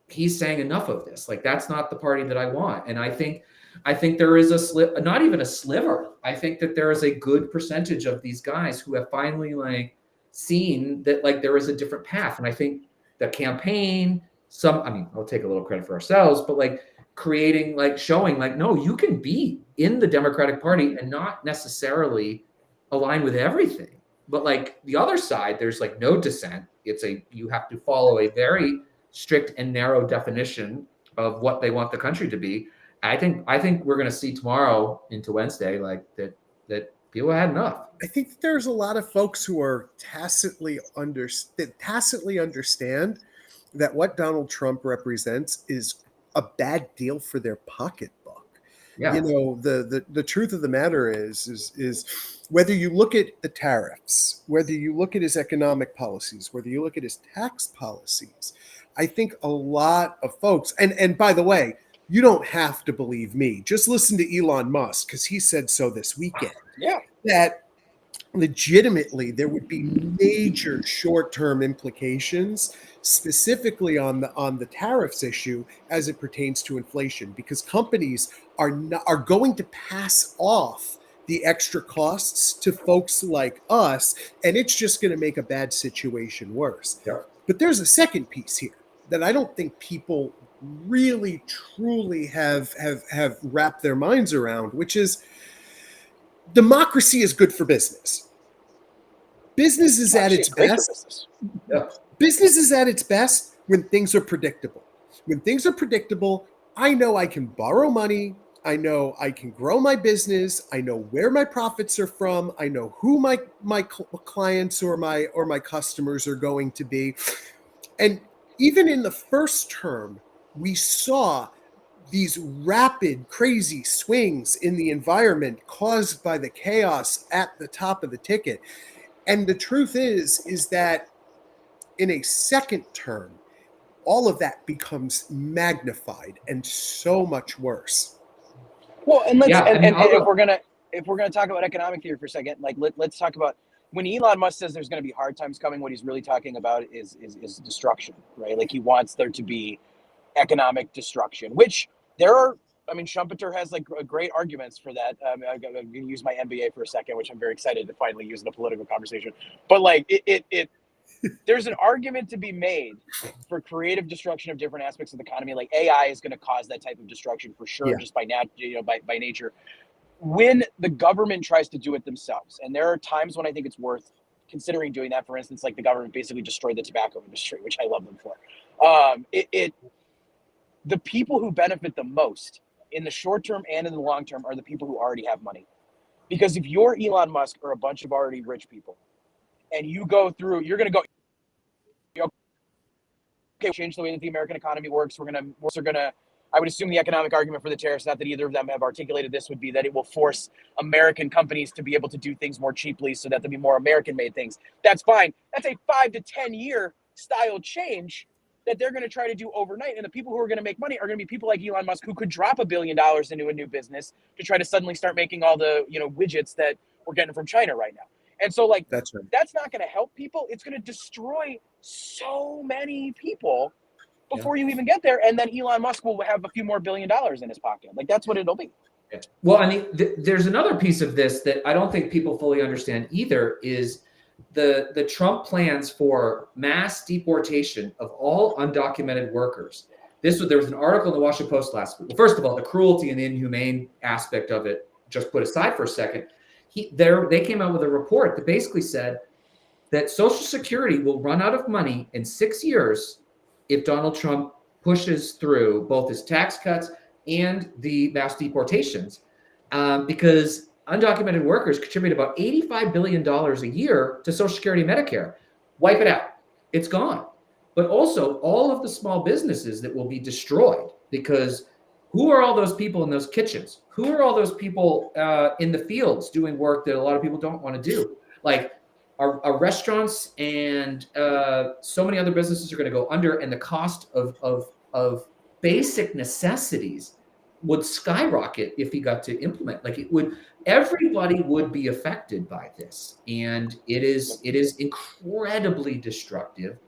he's saying enough of this. Like, that's not the party that I want. And I think there is not even a sliver. I think that there is a good percentage of these guys who have finally like seen that like there is a different path. And I think the campaign, I'll take a little credit for ourselves, but like creating, like showing like, no, you can be in the Democratic Party and not necessarily align with everything. But like the other side, there's like no dissent. You have to follow a very strict and narrow definition of what they want the country to be. I think we're going to see tomorrow into Wednesday like that people had enough. I think there's a lot of folks who are tacitly understand that what Donald Trump represents is a bad deal for their pocketbook. Yeah. The truth of the matter is whether you look at the tariffs, whether you look at his economic policies, whether you look at his tax policies, I think a lot of folks, and by the way, you don't have to believe me. Just listen to Elon Musk, because he said so this weekend. Yeah. That legitimately there would be major short-term implications, specifically on the tariffs issue as it pertains to inflation, because companies are going to pass off the extra costs to folks like us, and it's just going to make a bad situation worse. Yeah. But there's a second piece here that I don't think people really truly have wrapped their minds around, which is democracy is good for business. Business is at its best. Yeah. Business is at its best when things are predictable. When things are predictable, I know I can borrow money. I know I can grow my business. I know where my profits are from. I know who my clients or my customers are going to be. And even in the first term, we saw these rapid, crazy swings in the environment caused by the chaos at the top of the ticket. And the truth is that in a second term, all of that becomes magnified and so much worse. Well, and let's Yeah, and, I mean, and if we're gonna talk about economic theory for a second, like let's talk about when Elon Musk says there's going to be hard times coming. What he's really talking about is destruction, right? Like he wants there to be economic destruction, which there are. I mean, Schumpeter has like great arguments for that. I'm going to use my MBA for a second, which I'm very excited to finally use in a political conversation. But like it there's an argument to be made for creative destruction of different aspects of the economy. Like AI is going to cause that type of destruction for sure, just by by nature. When the government tries to do it themselves, and there are times when I think it's worth considering doing that. For instance, like the government basically destroyed the tobacco industry, which I love them for. The people who benefit the most in the short term and in the long term are the people who already have money. Because if you're Elon Musk or a bunch of already rich people, and you go through, you're going to go, okay, change the way that the American economy works. I would assume the economic argument for the tariffs, not that either of them have articulated this, would be that it will force American companies to be able to do things more cheaply so that there'll be more American-made things. That's fine. That's a 5 to 10 year style change that they're going to try to do overnight. And the people who are going to make money are going to be people like Elon Musk, who could drop $1 billion into a new business to try to suddenly start making all the widgets that we're getting from China right now. And so like That's right. That's not going to help people. It's going to destroy so many people before you even get there. And then Elon Musk will have a few more $1 billion in his pocket. Like that's what it'll be. Well, I mean, there's another piece of this that I don't think people fully understand either is the Trump plans for mass deportation of all undocumented workers. There was an article in the Washington Post last week. Well, first of all, the cruelty and the inhumane aspect of it, just put aside for a second. They came out with a report that basically said that Social Security will run out of money in 6 years if Donald Trump pushes through both his tax cuts and the mass deportations, because undocumented workers contribute about $85 billion a year to Social Security and Medicare. Wipe it out. It's gone. But also all of the small businesses that will be destroyed, because who are all those people in those kitchens? Who are all those people in the fields doing work that a lot of people don't want to do? Like our restaurants and so many other businesses are going to go under, and the cost of basic necessities would skyrocket if he got to implement. Like everybody would be affected by this, and it is incredibly destructive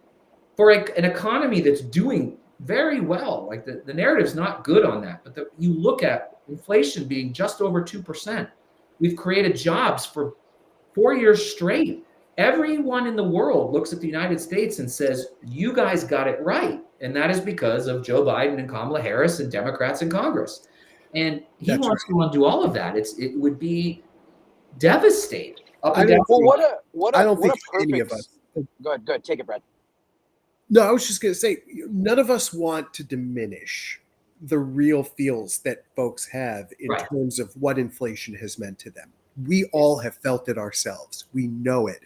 for an economy that's doing very well. Like the narrative's not good on that, but you look at inflation being just over 2%. We've created jobs for 4 years straight. Everyone in the world looks at the United States and says, you guys got it right. And that is because of Joe Biden and Kamala Harris and Democrats in Congress. And he wants to undo all of that. It would be devastating. I don't think any of us. Go ahead. Take it, Brad. No, I was just going to say, none of us want to diminish the real feels that folks have in terms of what inflation has meant to them. We all have felt it ourselves. We know it.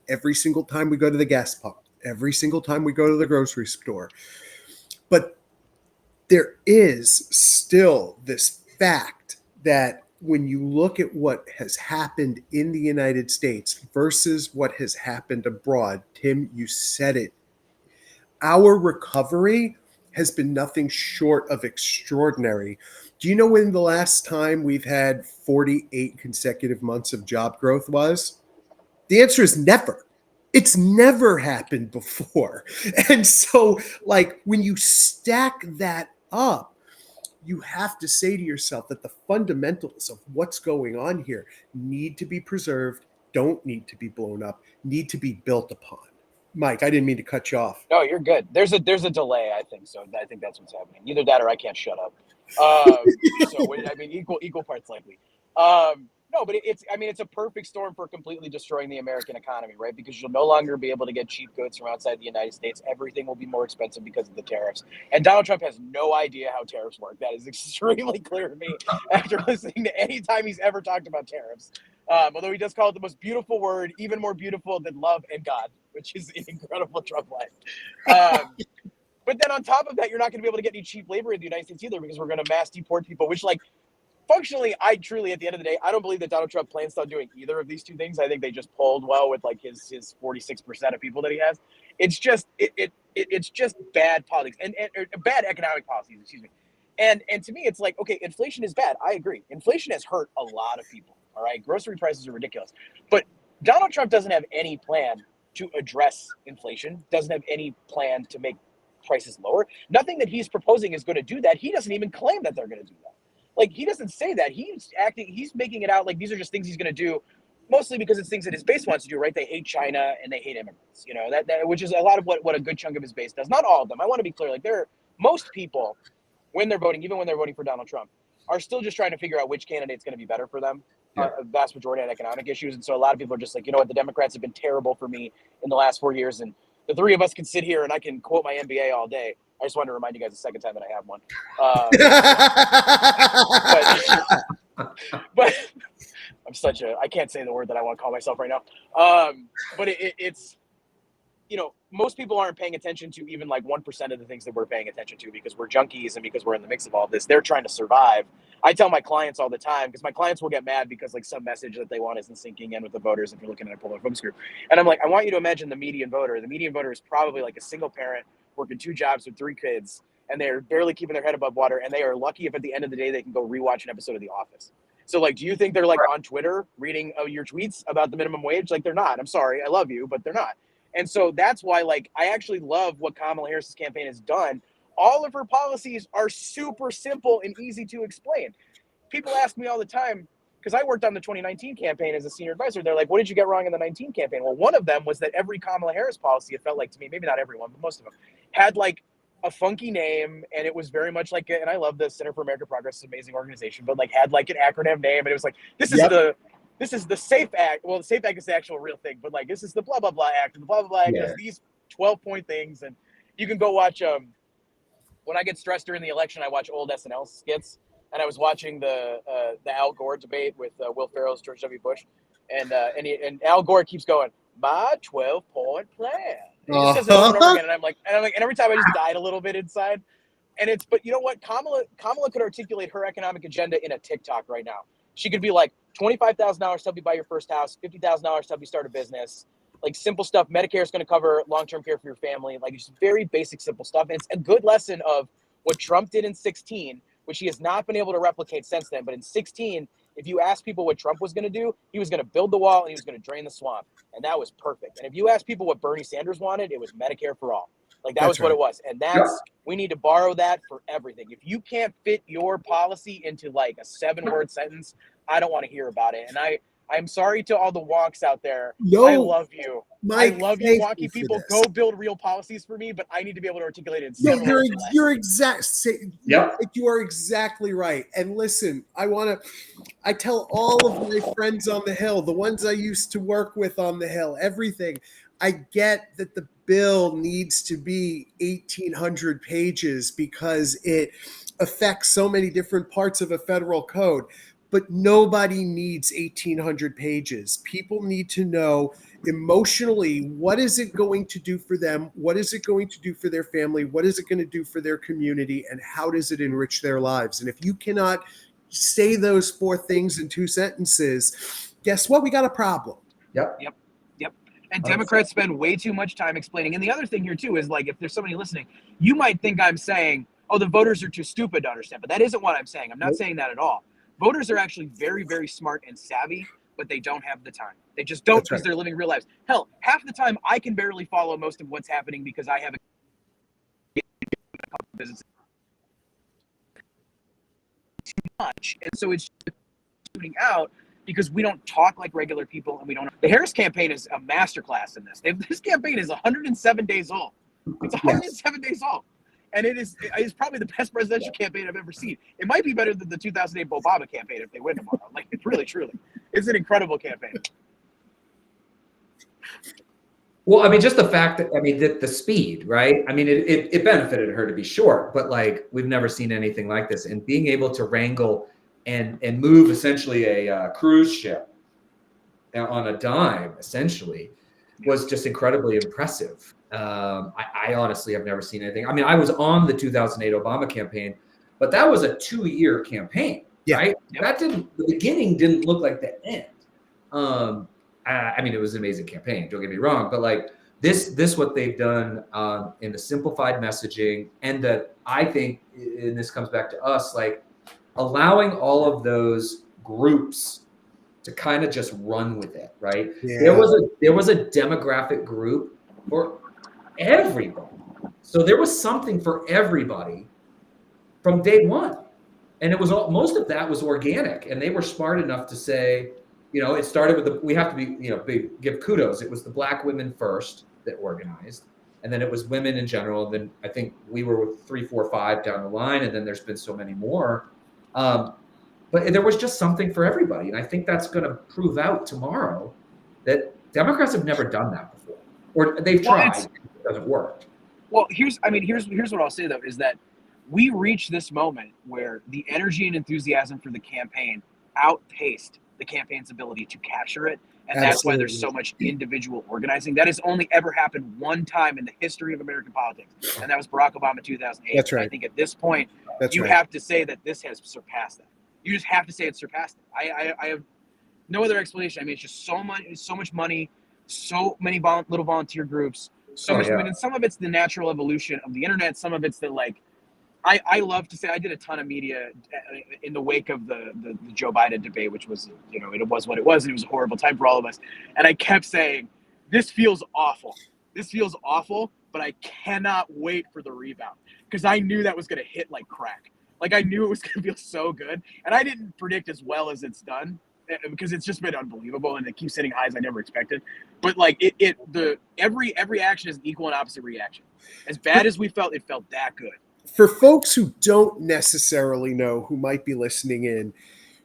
Every single time we go to the gas pump, every single time we go to the grocery store. But there is still this fact that when you look at what has happened in the United States versus what has happened abroad, Tim, you said it. Our recovery has been nothing short of extraordinary. Do you know when the last time we've had 48 consecutive months of job growth was? The answer is never. It's never happened before. And so, like, when you stack that up, you have to say to yourself that the fundamentals of what's going on here need to be preserved, don't need to be blown up, need to be built upon. Mike, I didn't mean to cut you off. No, you're good. There's a delay, I think. So I think that's what's happening. Either that or I can't shut up. Equal parts likely. No, but it's a perfect storm for completely destroying the American economy, right? Because you'll no longer be able to get cheap goods from outside the United States. Everything will be more expensive because of the tariffs. And Donald Trump has no idea how tariffs work. That is extremely clear to me after listening to any time he's ever talked about tariffs. Although he does call it the most beautiful word, even more beautiful than love and God, which is an incredible Trump line. But then on top of that, you're not going to be able to get any cheap labor in the United States either because we're going to mass deport people, which functionally, I truly, at the end of the day, I don't believe that Donald Trump plans on doing either of these two things. I think they just polled well with his 46% of people that he has. It's just it's just bad politics and bad economic policies, excuse me. And to me, it's like, okay, inflation is bad. I agree. Inflation has hurt a lot of people. All right, grocery prices are ridiculous, but Donald Trump doesn't have any plan to address inflation. Doesn't have any plan to make prices lower. Nothing that he's proposing is going to do that. He doesn't even claim that they're going to do that. Like, he doesn't say that. He's making it out like these are just things he's going to do, mostly because it's things that his base wants to do, right? They hate China and they hate immigrants, that which is a lot of what a good chunk of his base does. Not all of them. I want to be clear. Like, most people, when they're voting, even when they're voting for Donald Trump, are still just trying to figure out which candidate's going to be better for them. A vast majority on economic issues. And so a lot of people are just like, you know what, the Democrats have been terrible for me in the last 4 years. And the three of us can sit here and I can quote my MBA all day. I just wanted to remind you guys the second time that I have one. But I can't say the word that I want to call myself right now. But it's, most people aren't paying attention to even like 1% of the things that we're paying attention to because we're junkies and because we're in the mix of all this. They're trying to survive. I tell my clients all the time because my clients will get mad because like some message that they want isn't sinking in with the voters if you're looking at a poll focus group. And I'm like, I want you to imagine the median voter. The median voter is probably like a single parent working 2 jobs with 3 kids, and they're barely keeping their head above water, and they are lucky if at the end of the day they can go rewatch an episode of The Office. So like, do you think they're like on Twitter reading your tweets about the minimum wage? Like, they're not. I'm sorry, I love you, but they're not. And so that's why, like, I actually love what Kamala Harris's campaign has done. All of her policies are super simple and easy to explain. People ask me all the time, because I worked on the 2019 campaign as a senior advisor. They're like, what did you get wrong in the 19 campaign? Well, one of them was that every Kamala Harris policy, it felt like to me, maybe not everyone, but most of them, had like a funky name. And it was very much like, and I love the Center for American Progress, it's an amazing organization, but like had like an acronym name. And it was like, this is the SAFE Act. Well, the SAFE Act is the actual real thing, but like, this is the blah, blah, blah act. And the blah, blah, blah act does these 12-point things. And you can go watch, when I get stressed during the election, I watch old SNL skits. And I was watching the Al Gore debate with Will Ferrell's George W. Bush. And Al Gore keeps going, my 12-point plan. And he just says it over and over again. And I'm like, and every time I just died a little bit inside. But you know what? Kamala could articulate her economic agenda in a TikTok right now. She could be like, $25,000 to help you buy your first house, $50,000 to help you start a business, like simple stuff. Medicare is going to cover long-term care for your family, like just very basic, simple stuff. And it's a good lesson of what Trump did in 2016, which he has not been able to replicate since then. But in 2016, if you ask people what Trump was going to do, he was going to build the wall and he was going to drain the swamp. And that was perfect. And if you ask people what Bernie Sanders wanted, it was Medicare for all. Like that was what it was. And we need to borrow that for everything. If you can't fit your policy into like a 7-word sentence, I don't want to hear about it. And I'm sorry to all the wonks out there. No, I love you. Mike, I love you, wonky people. Go build real policies for me, but I need to be able to articulate it. No, you are exactly right. And listen, I tell all of my friends on the Hill, the ones I used to work with on the Hill, everything. I get that the bill needs to be 1,800 pages because it affects so many different parts of a federal code. But nobody needs 1,800 pages. People need to know emotionally, what is it going to do for them? What is it going to do for their family? What is it going to do for their community? And how does it enrich their lives? And if you cannot say those 4 things in 2 sentences, guess what? We got a problem. Yep. And Democrats spend way too much time explaining. And the other thing here too is like, if there's somebody listening, you might think I'm saying, oh, the voters are too stupid to understand, but that isn't what I'm saying. I'm not saying that at all. Voters are actually very, very smart and savvy, but they don't have the time. They just don't because they're living real lives. Hell, half the time I can barely follow most of what's happening because I have a business. too much, and so it's tuning out because we don't talk like regular people, and we don't. The Harris campaign is a masterclass in this. This campaign is 107 days old. It's 107 days old, and it's probably the best presidential campaign I've ever seen. It might be better than the 2008 Obama campaign if they win tomorrow. Like, it's really, truly, it's an incredible campaign. Well, I mean, just the fact that, I mean, the speed, right? I mean, it benefited her to be short, but like, we've never seen anything like this. And being able to wrangle and move essentially a cruise ship on a dime, essentially, was just incredibly impressive. I honestly have never seen anything. I mean, I was on the 2008 Obama campaign, but that was a 2-year campaign, right? Yep. The beginning didn't look like the end. I mean, it was an amazing campaign, don't get me wrong, but like this what they've done in the simplified messaging, and that I think, and this comes back to us, like allowing all of those groups to kind of just run with it, right? Yeah. There was a demographic group for everybody. So there was something for everybody from day one. And it was most of that was organic, and they were smart enough to say, you know, it started with we have to be, you know, give kudos. It was the Black women first that organized, and then it was women in general. And then I think we were 3, 4, 5 down the line, and then there's been so many more. But there was just something for everybody, and I think that's going to prove out tomorrow that Democrats have never done that before, or they've tried. It doesn't work. Well, here's what I'll say though, is that we reached this moment where the energy and enthusiasm for the campaign outpaced the campaign's ability to capture it. And Absolutely. That's why there's so much individual organizing. That has only ever happened one time in the history of American politics, and that was Barack Obama 2008. That's right. I think at this point, you have to say that this has surpassed that. You just have to say it's surpassed it. I have no other explanation. I mean, it's just so much money, so many little volunteer groups, so much. And some of it's the natural evolution of the internet. Some of it's the like. I love to say I did a ton of media in the wake of the Joe Biden debate, which was, you know, it was what it was. And it was a horrible time for all of us. And I kept saying, this feels awful. This feels awful, but I cannot wait for the rebound, because I knew that was going to hit like crack. Like, I knew it was going to feel so good. And I didn't predict as well as it's done, because it's just been unbelievable, and it keeps hitting highs I never expected. But like every action is an equal and opposite reaction. As bad as we felt, it felt that good. For folks who don't necessarily know, who might be listening in,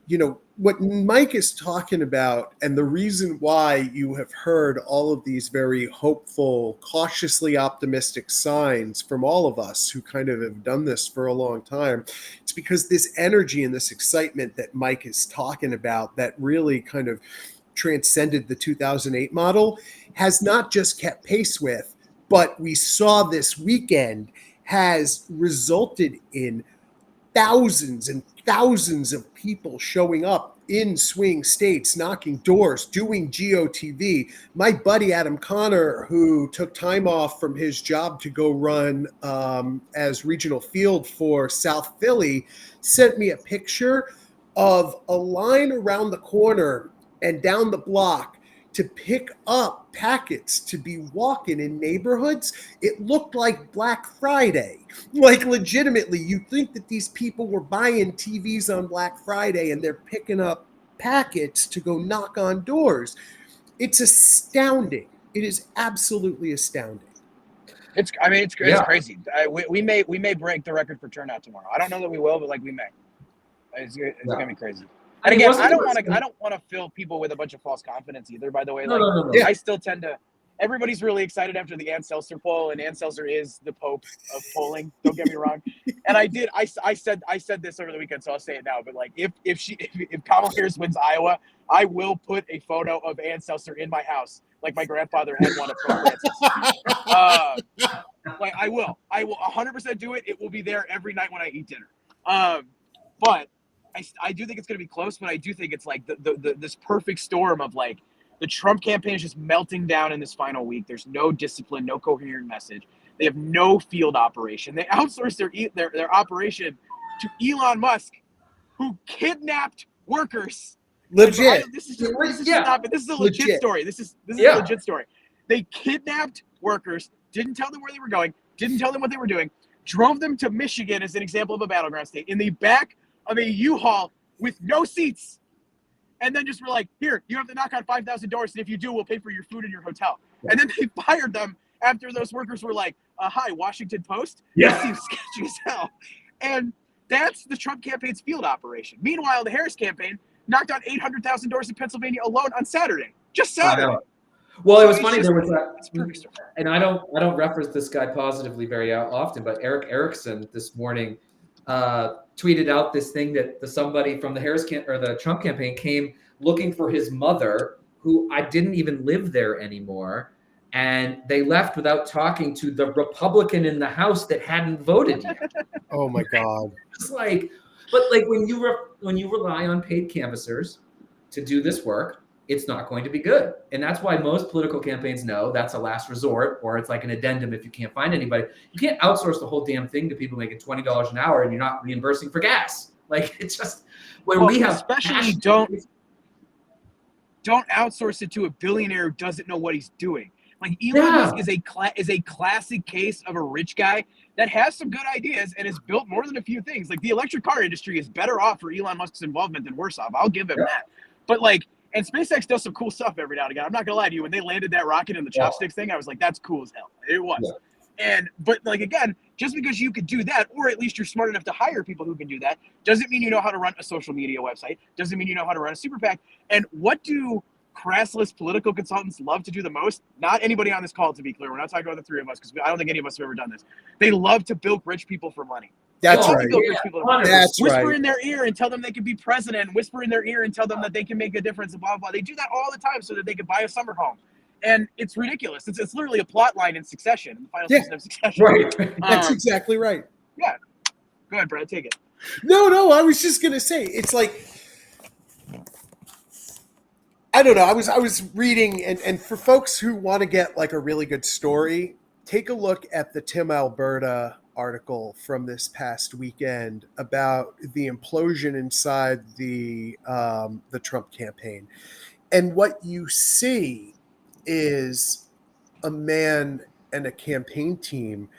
you know, what Mike is talking about, and the reason why you have heard all of these very hopeful, cautiously optimistic signs from all of us who kind of have done this for a long time, it's because this energy and this excitement that Mike is talking about that really kind of transcended the 2008 model has not just kept pace with, but we saw this weekend has resulted in thousands and thousands of people showing up in swing states, knocking doors, doing GOTV. My buddy Adam Connor, who took time off from his job to go run as regional field for South Philly, sent me a picture of a line around the corner and down the block to pick up packets to be walking in neighborhoods. It looked like Black Friday. Like, legitimately, you'd think that these people were buying TVs on Black Friday and they're picking up packets to go knock on doors. It's astounding. It is absolutely astounding. It's crazy. We may break the record for turnout tomorrow. I don't know that we will, but like we may. It's gonna be crazy. And again, I don't want to fill people with a bunch of false confidence either, by the way. No. I still tend to, everybody's really excited after the Ann Seltzer poll, and Ann Seltzer is the Pope of polling. Don't get me wrong. And I said this over the weekend, so I'll say it now. But like, if Kamala Harris wins Iowa, I will put a photo of Ann Seltzer in my house, like my grandfather had one of Pope Francis. Like, I will 100% do it. It will be there every night when I eat dinner. But I do think it's going to be close, but I do think it's like this perfect storm of like the Trump campaign is just melting down in this final week. There's no discipline, no coherent message. They have no field operation. They outsourced their operation to Elon Musk, who kidnapped workers. Legit. This is a legit story. This is a legit story. They kidnapped workers, didn't tell them where they were going, didn't tell them what they were doing, drove them to Michigan as an example of a battleground state in the back of a U-Haul with no seats. And then just were like, here, you have to knock on 5,000 doors, and if you do, we'll pay for your food in your hotel. Yeah. And then they fired them after those workers were like, hi, Washington Post? Yeah. This seems sketchy as hell. And that's the Trump campaign's field operation. Meanwhile, the Harris campaign knocked on 800,000 doors in Pennsylvania alone on Saturday. Just Saturday. Well, it was So funny. it's There just- was it's perfect stuff. and I don't reference this guy positively very often, but Eric Erickson this morning tweeted out this thing that somebody from the the Trump campaign came looking for his mother, who I didn't even live there anymore, and they left without talking to the Republican in the House that hadn't voted yet. Oh my God. It's like, but like when you rely on paid canvassers to do this work, it's not going to be good. And that's why most political campaigns know that's a last resort, or it's like an addendum if you can't find anybody. You can't outsource the whole damn thing to people making $20 an hour and you're not reimbursing for gas. Like, it's just where we have especially don't outsource it to a billionaire who doesn't know what he's doing. Like Elon Musk is a classic case of a rich guy that has some good ideas and has built more than a few things. Like the electric car industry is better off for Elon Musk's involvement than worse off. I'll give him that. But like, and SpaceX does some cool stuff every now and again. I'm not gonna lie to you. When they landed that rocket in the chopsticks thing, I was like, that's cool as hell. It was. Yeah. But like, again, just because you could do that, or at least you're smart enough to hire people who can do that, doesn't mean you know how to run a social media website. Doesn't mean you know how to run a super PAC. And what do crassless political consultants love to do the most? Not anybody on this call, to be clear. We're not talking about the three of us, because I don't think any of us have ever done this. They love to bilk rich people for money. That's right. That's Whisper in their ear and tell them they can be president. Whisper in their ear and tell them that they can make a difference. And blah blah blah. They do that all the time so that they can buy a summer home. And it's ridiculous. It's literally a plot line in Succession, in the final season of Succession. Right. That's exactly right. Yeah. Go ahead, Brad. Take it. No, I was just gonna say, it's like, I don't know. I was reading, and for folks who want to get like a really good story, take a look at the Tim Alberta article from this past weekend about the implosion inside the Trump campaign. And what you see is a man and a campaign team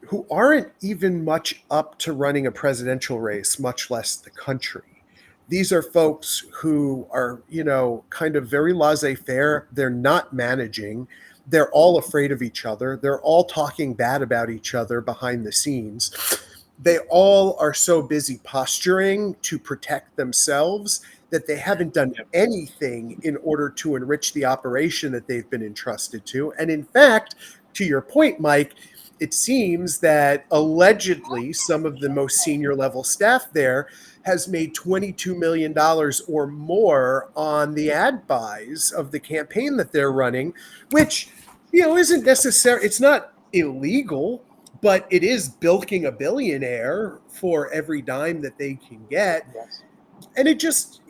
who aren't even much up to running a presidential race, much less the country. These are folks who are, kind of very laissez-faire. They're not managing. They're all afraid of each other. They're all talking bad about each other behind the scenes. They all are so busy posturing to protect themselves that they haven't done anything in order to enrich the operation that they've been entrusted to. And in fact, to your point, Mike, it seems that allegedly some of the most senior level staff there has made $22 million or more on the ad buys of the campaign that they're running, which, isn't necessary. It's not illegal, but it is bilking a billionaire for every dime that they can get. Yes. And it just,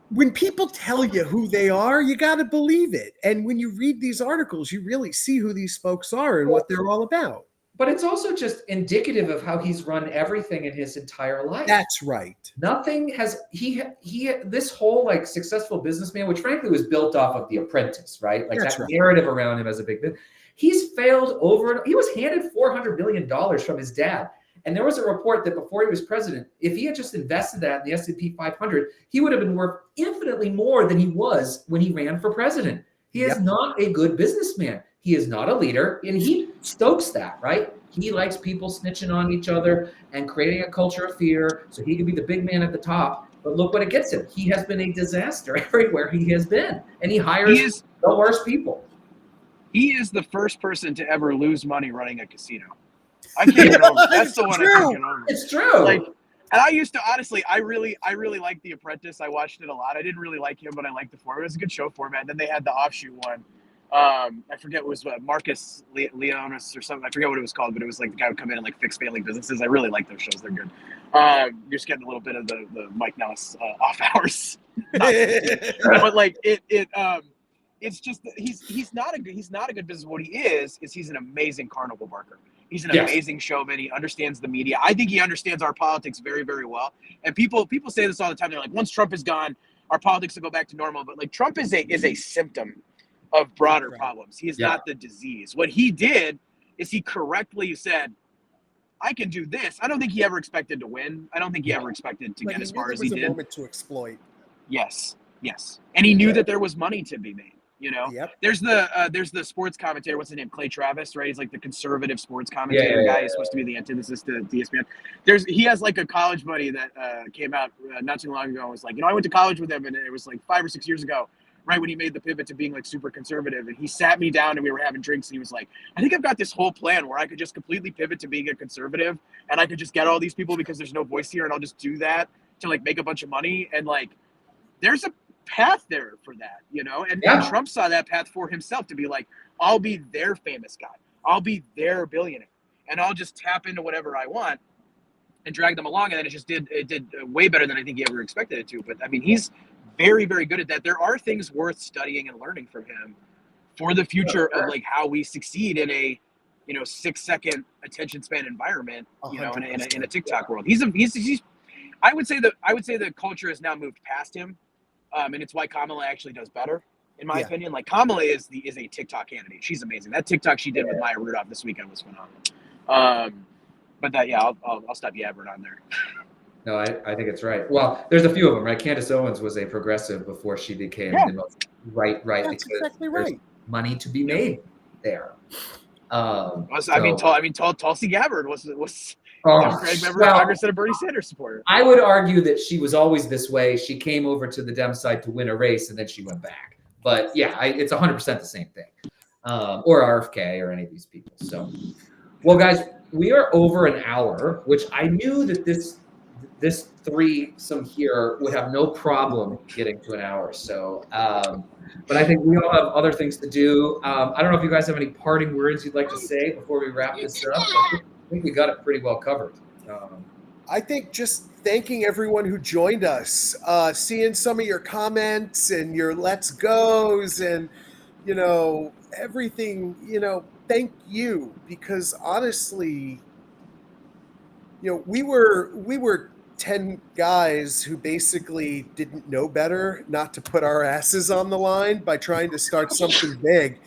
when people tell you who they are, you got to believe it. And when you read these articles, you really see who these folks are and what they're all about. But it's also just indicative of how he's run everything in his entire life. That's right. Nothing has this whole like successful businessman, which frankly was built off of The Apprentice, right? Like That's that right. narrative around him as a big business. He's failed over. He was handed $400 billion from his dad. And there was a report that before he was president, if he had just invested that in the S&P 500, he would have been worth infinitely more than he was when he ran for president. He is not a good businessman. He is not a leader, and he stokes that, right? He likes people snitching on each other and creating a culture of fear so he can be the big man at the top. But look what it gets him. He has been a disaster everywhere he has been, and he hires the worst people. He is the first person to ever lose money running a casino. I can't get over it. That's the one I can't get over. It's true. Like, and I used to, honestly, I really liked The Apprentice. I watched it a lot. I didn't really like him, but I liked the format. It was a good show format. And then they had the offshoot one. I forget what it was, Marcus Leonis or something. I forget what it was called, but it was like the guy would come in and like fix failing businesses. I really like those shows. They're good. You're just getting a little bit of the Mike Nellis off hours. But like it's just he's not a good business. What he is he's an amazing carnival barker. He's an amazing showman. He understands the media. I think he understands our politics very, very well. And people say this all the time. They're like, once Trump is gone, our politics will go back to normal. But like Trump is a symptom of broader problems. He is not the disease. What he did is he correctly said, I can do this. I don't think he ever expected to win. I don't think he ever expected to But get he as knew far there as he was a did. moment to exploit. Yes. And he knew that there was money to be made. You know, Yep. there's the sports commentator. What's his name? Clay Travis, right? He's like the conservative sports commentator guy. He's supposed to be the antithesis to ESPN. He has like a college buddy that came out not too long ago and was like, I went to college with him, and it was like 5 or 6 years ago, right when he made the pivot to being like super conservative. And he sat me down and we were having drinks, and he was like, I think I've got this whole plan where I could just completely pivot to being a conservative, and I could just get all these people because there's no voice here, and I'll just do that to like make a bunch of money. And like, there's a path there for that, and Trump saw that path for himself to be like, I'll be their famous guy, I'll be their billionaire, and I'll just tap into whatever I want and drag them along. And then it did way better than I think he ever expected it to. But I mean, he's very, very good at that. There are things worth studying and learning from him for the future of like how we succeed in a 6-second attention span environment, in a TikTok world. He's I would say the culture has now moved past him. And it's why Kamala actually does better, in my opinion. Like, Kamala is a TikTok candidate. She's amazing. That TikTok she did with Maya Rudolph this weekend was phenomenal. But that, I'll stop yabbering on there. No, I think it's right. Well, there's a few of them, right? Candace Owens was a progressive before she became the most right. That's exactly right. Money to be made there. Tulsi Gabbard was Democratic member of Congress and a Bernie Sanders supporter. I would argue that she was always this way. She came over to the Dem side to win a race, and then she went back. But yeah, it's 100% the same thing. Or RFK or any of these people. So, well, guys, we are over an hour, which I knew that this threesome here would have no problem getting to an hour. So, but I think we all have other things to do. I don't know if you guys have any parting words you'd like to say before we wrap this up. I think we got it pretty well covered. I think just thanking everyone who joined us, seeing some of your comments and your let's goes and, everything, thank you, because honestly, we were 10 guys who basically didn't know better not to put our asses on the line by trying to start something big.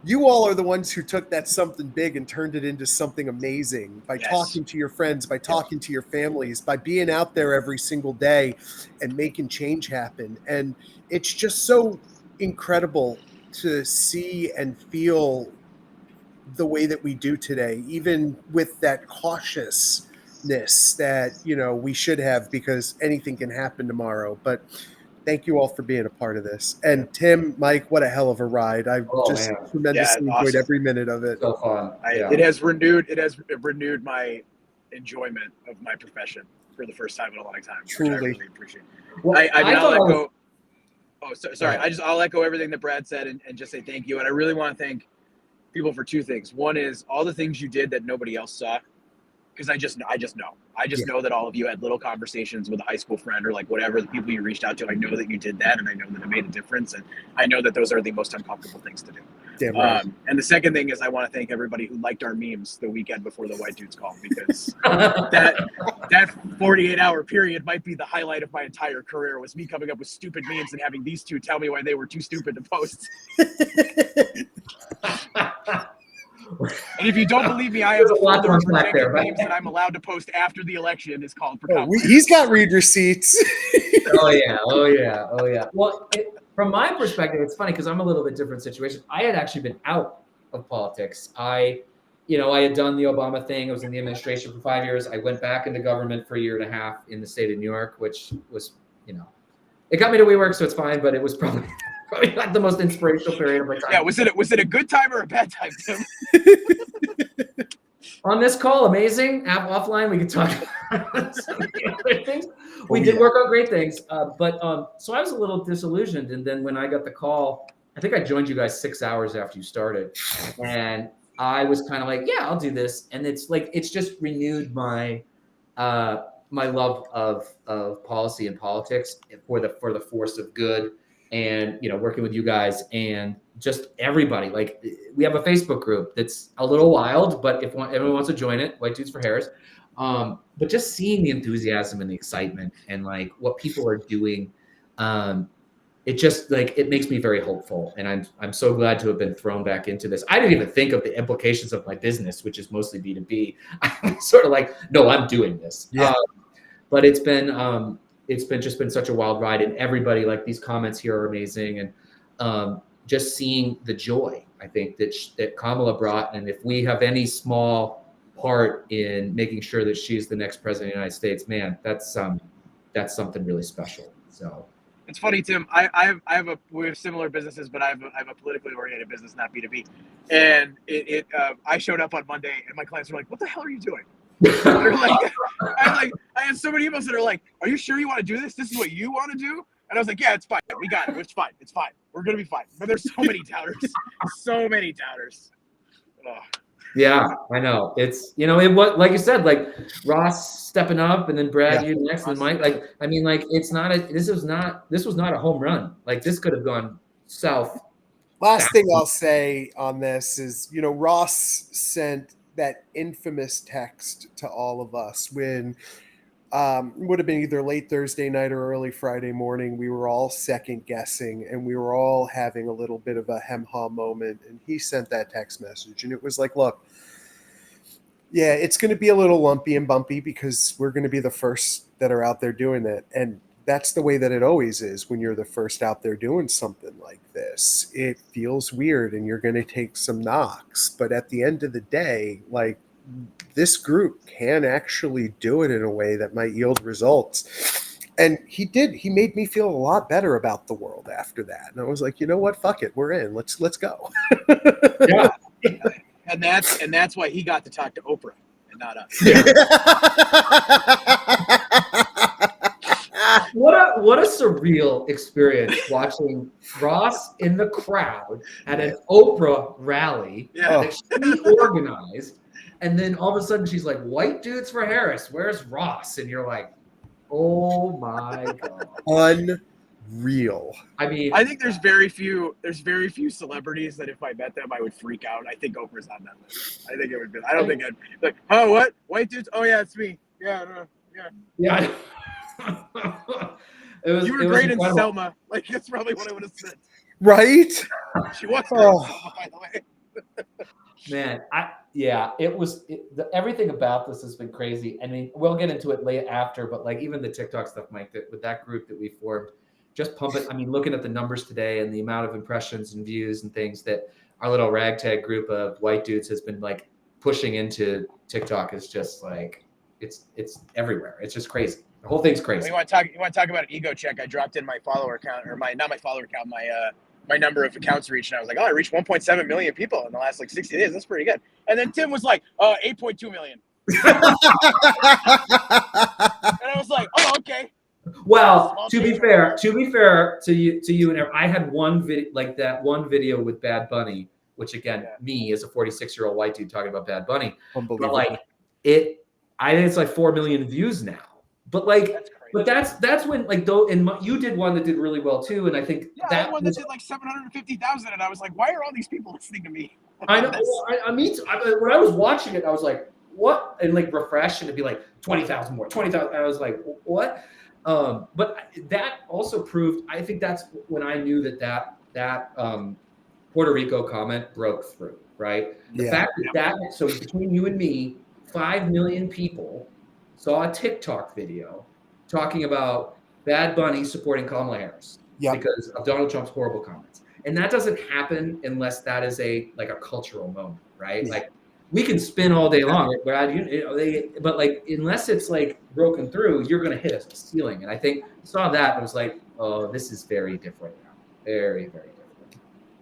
You all are the ones who took that something big and turned it into something amazing by talking to your friends, by talking to your families, by being out there every single day and making change happen. And it's just so incredible to see and feel the way that we do today, even with that cautiousness that, we should have, because anything can happen tomorrow. But thank you all for being a part of this. And Tim, Mike, what a hell of a ride. I tremendously enjoyed every minute of it. So fun. It has renewed my enjoyment of my profession for the first time in a long time. Truly. Which I really appreciate. Well, I'll echo everything that Brad said and just say thank you. And I really want to thank people for two things. One is all the things you did that nobody else saw. Because I just know. I just know that all of you had little conversations with a high school friend or like whatever, the people you reached out to. I know that you did that, and I know that it made a difference. And I know that those are the most uncomfortable things to do. Damn right. And the second thing is I want to thank everybody who liked our memes the weekend before the White Dudes call, because that 48-hour period might be the highlight of my entire career, was me coming up with stupid memes and having these two tell me why they were too stupid to post. And if you don't believe me, I have a folder of rejected memes that I'm allowed to post after the election is called he's got read receipts. Oh yeah. Well, from my perspective, it's funny because I'm a little bit different situation. I had actually been out of politics. I had done the Obama thing. I was in the administration for 5 years. I went back into government for a year and a half in the state of New York, which was, it got me to WeWork, so it's fine, but it was probably not the most inspirational period of my time. Yeah, was it a good time or a bad time, Tim? On this call, amazing. Offline, we could talk about some of the other things. We did work on great things, but so I was a little disillusioned. And then when I got the call, I think I joined you guys 6 hours after you started, and I was kind of like, yeah, I'll do this. And it's just renewed my my love of policy and politics for the force of good. And working with you guys and just everybody. Like, we have a Facebook group that's a little wild, but if everyone wants to join it, White Dudes for Harris. But just seeing the enthusiasm and the excitement and like what people are doing, it just like it makes me very hopeful, and I'm so glad to have been thrown back into this. I didn't even think of the implications of my business, which is mostly B2B. I'm sort of like, no, I'm doing this. Yeah. But it's been just been such a wild ride, and everybody, like, these comments here are amazing, and just seeing the joy I think that Kamala brought, and if we have any small part in making sure that she's the next president of the United States, man, that's something really special. So. It's funny, Tim. We have similar businesses, but I have a politically oriented business, not B2B. And I showed up on Monday, and my clients were like, "What the hell are you doing?" They're like, I had so many emails that are like, "Are you sure you want to do this? This is what you want to do?" And I was like, "Yeah, it's fine. We got it. It's fine. It's fine. We're gonna be fine." But there's so many doubters, so many doubters. Ugh. Yeah, I know. It's, it was, like you said, like Ross stepping up, and then Brad, you next, and Mike. Like, I mean, like, this was not a home run. Like, this could have gone south. Last thing I'll say on this is, Ross sent that infamous text to all of us when would have been either late Thursday night or early Friday morning. We were all second guessing, and we were all having a little bit of a hem-ha moment. And he sent that text message, and it was like, look, yeah, it's going to be a little lumpy and bumpy because we're going to be the first that are out there doing that. And that's the way that it always is when you're the first out there doing something like this. It feels weird, and you're going to take some knocks. But at the end of the day, like, this group can actually do it in a way that might yield results. And he did. He made me feel a lot better about the world after that. And I was like, you know what? Fuck it. We're in. Let's go. Yeah. And that's why he got to talk to Oprah and not us. Yeah. What a surreal experience watching Ross in the crowd at an Oprah rally that she organized. And then all of a sudden she's like, "White dudes for Harris. Where's Ross?" And you're like, "Oh my God." Unreal. I mean, I think there's very few celebrities that if I met them, I would freak out. I think Oprah's on that list. I think it would be. I don't think I'd like, "Oh, what? White dudes? Oh yeah, it's me. Yeah, no, yeah." Yeah. You were great in Selma. Like, that's probably what I would have said. Right? She was great in Selma, by the way. Man, everything about this has been crazy. I mean, we'll get into it late after, but like even the TikTok stuff, Mike, with that group that we formed, just pump it. I mean, looking at the numbers today and the amount of impressions and views and things that our little ragtag group of white dudes has been like pushing into TikTok is just like, it's everywhere. It's just crazy. The whole thing's crazy. You want to talk about an ego check? I dropped in my follower count, or not my follower count, my number of accounts reached, and I was like, "Oh, I reached 1.7 million people in the last 60 days. That's pretty good." And then Tim was like, 8.2 million. And I was like, "Oh, okay." Well, to be fair to you and I had one video with Bad Bunny, which again, me as a 46-year-old white dude talking about Bad Bunny, but like I think it's like 4 million views now. But like, that's when like you did one that did really well too, and I think that one that did like 750,000, and I was like, why are all these people listening to me? I know. When I was watching it, I was like, what? And like refresh, and it'd be like 20,000 more, 20,000. I was like, what? But that also proved. I think that's when I knew that Puerto Rico comment broke through. Right. The fact that so between you and me, 5 million people saw a TikTok video talking about Bad Bunny supporting Kamala Harris because of Donald Trump's horrible comments. And that doesn't happen unless that is a cultural moment, right? Like we can spin all day long, Brad, but like unless it's like broken through, you're going to hit a ceiling. And I think I saw that and I was like, oh, this is very different now. Very, very different.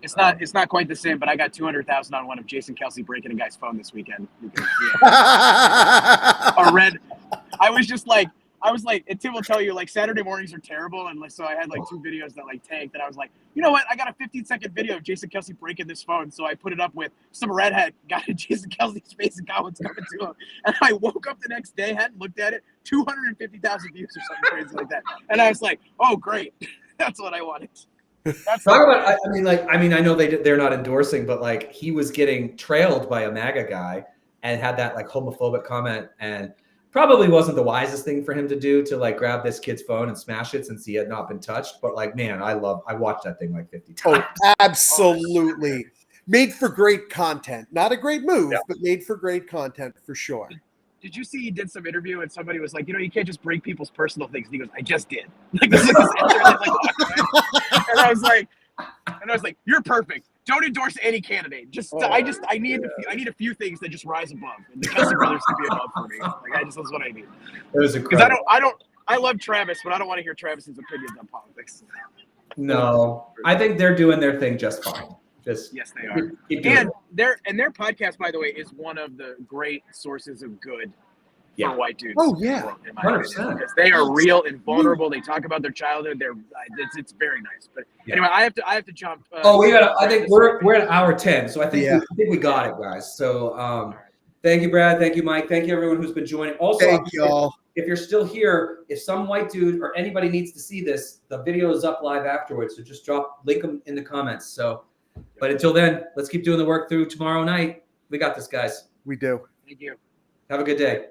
It's not quite the same, but I got 200,000 on one of Jason Kelsey breaking a guy's phone this weekend. Because, I was like, and Tim will tell you, like, Saturday mornings are terrible, and like, so I had like 2 videos that like tanked, and I was like, you know what? I got a 15-second video of Jason Kelsey breaking this phone, so I put it up with some redhead got in Jason Kelsey's face and got what's coming to him, and I woke up the next day, hadn't looked at it, 250,000 views or something crazy like that, and I was like, oh great, that's what I wanted. Talk about. I mean, I know they're not endorsing, but like he was getting trailed by a MAGA guy and had that like homophobic comment, and probably wasn't the wisest thing for him to do to like grab this kid's phone and smash it since he had not been touched. But like, man, I watched that thing like 50 times. Oh, absolutely. Made for great content. Not a great move, Yeah. but made for great content for sure. Did you see he did some interview and somebody was like, you can't just break people's personal things? And he goes, I just did. Like this is this intern that, like, walked away. And I was like, you're perfect. Don't endorse any candidate. I need a few things that just rise above. And the Kelsey brothers can be above for me. Like that's what I need. It was Because incredible. I love Travis, but I don't want to hear Travis's opinions on politics. No, I think they're doing their thing just fine. Just Yes, they are. keep doing And it. their podcast, by the way, is one of the great sources of good Yeah. for white dudes. Oh, yeah. in my 100%. opinion, because they are real and vulnerable. They talk about their childhood. It's very nice. But Yeah. anyway, I have to jump. I think we're at hour 10, so I think Yeah. we got it, guys. So thank you, Brad. Thank you, Mike. Thank you, everyone who's been joining. Also, Thank y'all. if you're still here, if some white dude or anybody needs to see this, the video is up live afterwards. So just link them in the comments. So, but until then, let's keep doing the work through tomorrow night. We got this, guys. We do. Thank you. Have a good day.